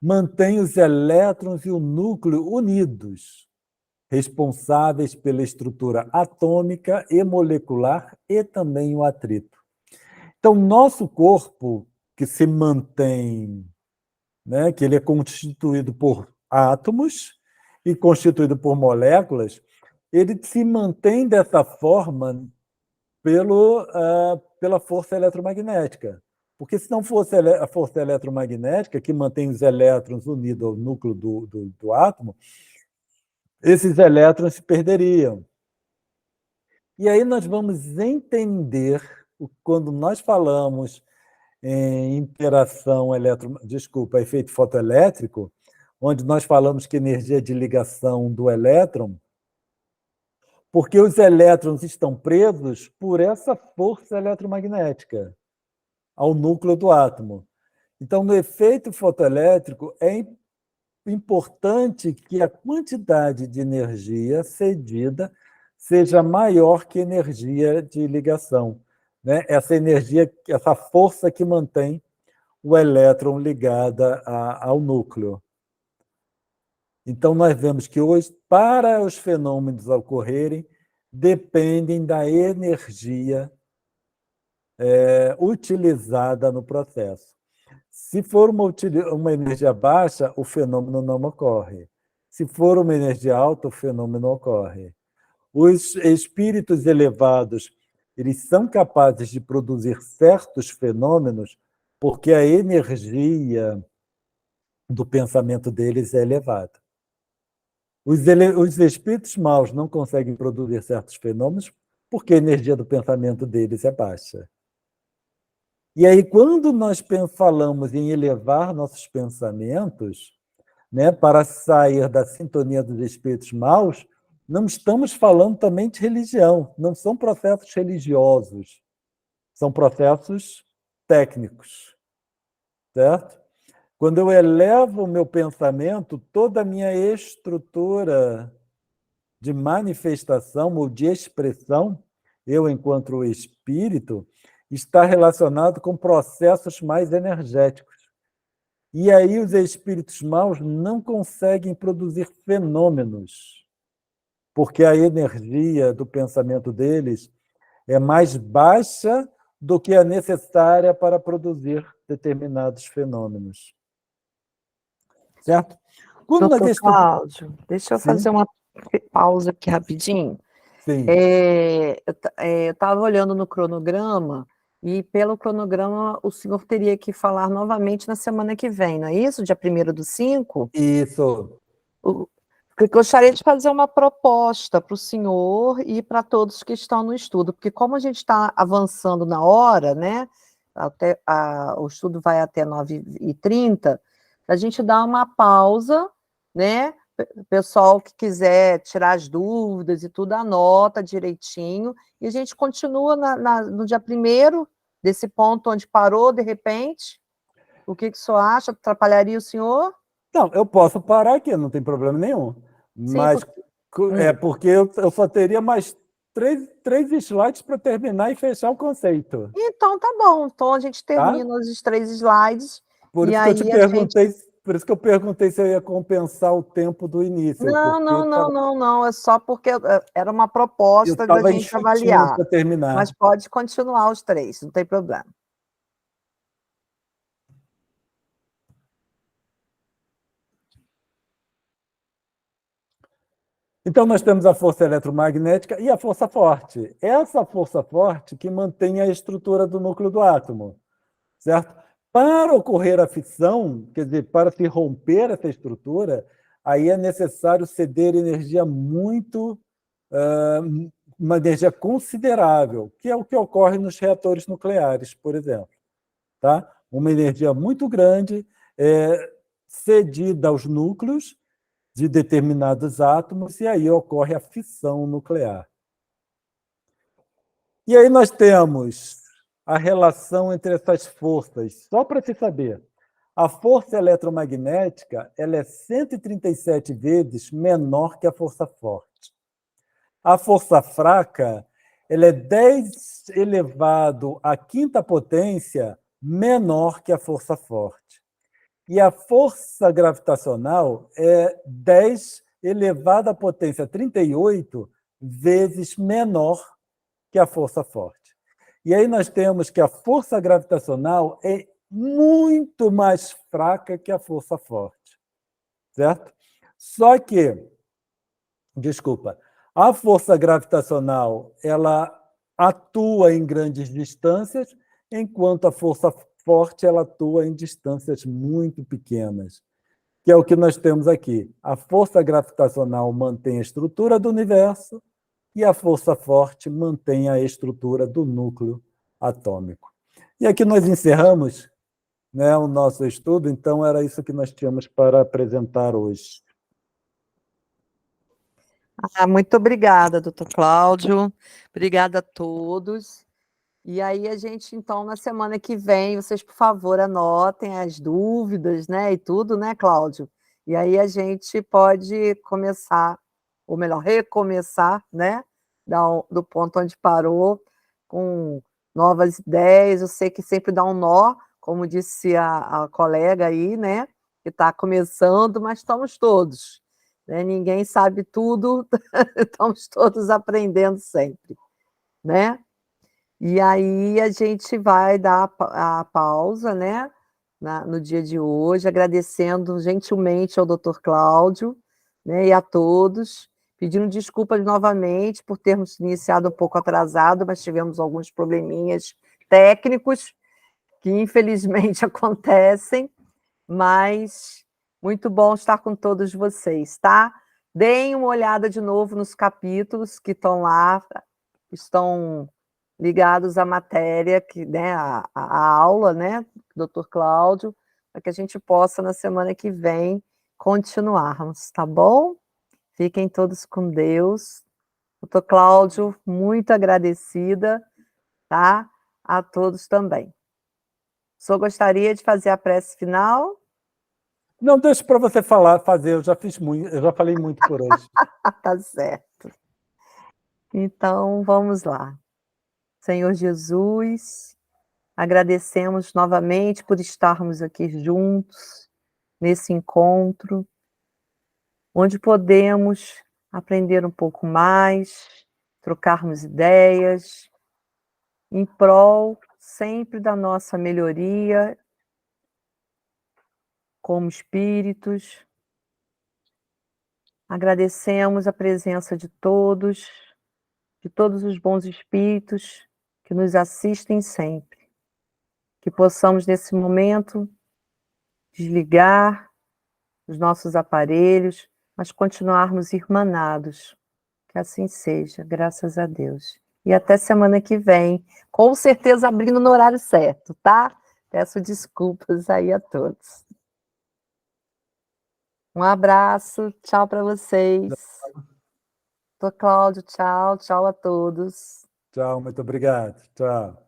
[SPEAKER 1] Mantém os elétrons e o núcleo unidos, responsáveis pela estrutura atômica e molecular e também o atrito. Então, nosso corpo, que se mantém, né, que ele é constituído por átomos e constituído por moléculas, ele se mantém dessa forma pela força eletromagnética. Porque se não fosse a força eletromagnética, que mantém os elétrons unidos ao núcleo do átomo, esses elétrons se perderiam. E aí nós vamos entender, quando nós falamos em interação efeito fotoelétrico, onde nós falamos que energia de ligação do elétron, porque os elétrons estão presos por essa força eletromagnética ao núcleo do átomo. Então, no efeito fotoelétrico, é importante que a quantidade de energia cedida seja maior que a energia de ligação, né? Essa energia, essa força que mantém o elétron ligada ao núcleo. Então, nós vemos que hoje, para os fenômenos ocorrerem, dependem da energia utilizada no processo. Se for uma energia baixa, o fenômeno não ocorre. Se for uma energia alta, o fenômeno ocorre. Os espíritos elevados, eles são capazes de produzir certos fenômenos porque a energia do pensamento deles é elevada. Os espíritos maus não conseguem produzir certos fenômenos porque a energia do pensamento deles é baixa. E aí, quando nós falamos em elevar nossos pensamentos, né, para sair da sintonia dos espíritos maus, não estamos falando também de religião, não são processos religiosos, são processos técnicos, certo? Quando eu elevo o meu pensamento, toda a minha estrutura de manifestação ou de expressão, eu, enquanto espírito, está relacionado com processos mais energéticos. E aí os espíritos maus não conseguem produzir fenômenos, porque a energia do pensamento deles é mais baixa do que a necessária para produzir determinados fenômenos. Certo? Quando nós
[SPEAKER 2] Doutor
[SPEAKER 1] estudamos...
[SPEAKER 2] Cláudio, deixa eu
[SPEAKER 1] Sim,
[SPEAKER 2] fazer uma pausa aqui rapidinho.
[SPEAKER 1] sim.
[SPEAKER 2] Eu estava olhando no cronograma, e pelo cronograma o senhor teria que falar novamente na semana que vem, não é isso? Dia 1º do 5?
[SPEAKER 1] Isso.
[SPEAKER 2] Eu gostaria de fazer uma proposta para o senhor e para todos que estão no estudo, porque como a gente está avançando na hora, né? O estudo vai até 9h30, a gente dá uma pausa, né? O pessoal que quiser tirar as dúvidas e tudo, anota direitinho, e a gente continua no dia 1º, desse ponto onde parou, de repente. O que o senhor acha? Atrapalharia o senhor?
[SPEAKER 1] Não, eu posso parar aqui, não tem problema nenhum.
[SPEAKER 2] Sim,
[SPEAKER 1] Mas é porque eu só teria mais três slides para terminar e fechar o conceito.
[SPEAKER 2] Então tá bom. Então a gente
[SPEAKER 1] Tá?
[SPEAKER 2] termina os 3 slides
[SPEAKER 1] Por
[SPEAKER 2] e
[SPEAKER 1] isso que eu te
[SPEAKER 2] aí a gente.
[SPEAKER 1] perguntei, por isso que eu perguntei se eu ia compensar o tempo do início,
[SPEAKER 2] Não,
[SPEAKER 1] porque
[SPEAKER 2] não, não, não, não. É só porque era uma
[SPEAKER 1] eu
[SPEAKER 2] proposta da
[SPEAKER 1] estava
[SPEAKER 2] gente
[SPEAKER 1] enxutinho
[SPEAKER 2] avaliar.
[SPEAKER 1] para
[SPEAKER 2] Mas
[SPEAKER 1] terminar.
[SPEAKER 2] pode continuar os 3, não tem problema.
[SPEAKER 1] Então, nós temos a força eletromagnética e a força forte. Essa força forte que mantém a estrutura do núcleo do átomo, certo? Para ocorrer a fissão, quer dizer, para se romper essa estrutura, aí é necessário ceder energia muito, uma energia considerável, que é o que ocorre nos reatores nucleares, por exemplo. Tá? Uma energia muito grande cedida aos núcleos de determinados átomos, e aí ocorre a fissão nuclear. E aí nós temos a relação entre essas forças. Só para se saber, a força eletromagnética ela é 137 vezes menor que a força forte. A força fraca ela é 10 elevado à quinta potência menor que a força forte. E a força gravitacional é 10 elevado à potência 38 vezes menor que a força forte. E aí nós temos que a força gravitacional é muito mais fraca que a força forte, certo? Só que, desculpa, a força gravitacional ela atua em grandes distâncias, enquanto a força forte ela atua em distâncias muito pequenas, que é o que nós temos aqui. A força gravitacional mantém a estrutura do universo e a força forte mantém a estrutura do núcleo atômico. E aqui nós encerramos, né, o nosso estudo, então era isso que nós tínhamos para apresentar hoje.
[SPEAKER 2] Muito obrigada, doutor Cláudio. Obrigada a todos. E aí a gente, então, na semana que vem, vocês, por favor, anotem as dúvidas, né, e tudo, né, Cláudio? E aí a gente pode começar, ou melhor, recomeçar, né, do ponto onde parou, com novas ideias. Eu sei que sempre dá um nó, como disse a colega aí, né, que está começando, mas estamos todos, né? Ninguém sabe tudo, estamos todos aprendendo sempre, né? E aí a gente vai dar a pausa, né, no dia de hoje, agradecendo gentilmente ao doutor Cláudio, né, e a todos, pedindo desculpas novamente por termos iniciado um pouco atrasado, mas tivemos alguns probleminhas técnicos que infelizmente acontecem, mas muito bom estar com todos vocês, tá? Deem uma olhada de novo nos capítulos que estão lá, estão ligados à matéria, né, à aula, né, Dr. Cláudio, para que a gente possa, na semana que vem, continuarmos, tá bom? Fiquem todos com Deus. Dr. Cláudio, muito agradecida, tá? A todos também. Só gostaria de fazer a prece final?
[SPEAKER 1] Não, deixa para você fazer, eu já fiz muito, eu já falei muito por hoje.
[SPEAKER 2] Tá certo. Então, vamos lá. Senhor Jesus, agradecemos novamente por estarmos aqui juntos, nesse encontro, onde podemos aprender um pouco mais, trocarmos ideias, em prol sempre da nossa melhoria como espíritos. Agradecemos a presença de todos os bons espíritos que nos assistem sempre. Que possamos, nesse momento, desligar os nossos aparelhos, mas continuarmos irmanados. Que assim seja, graças a Deus. E até semana que vem, com certeza abrindo no horário certo, tá? Peço desculpas aí a todos. Um abraço, tchau para vocês. Tô Cláudio, tchau, tchau a todos.
[SPEAKER 1] Tchau, muito obrigado. Tchau.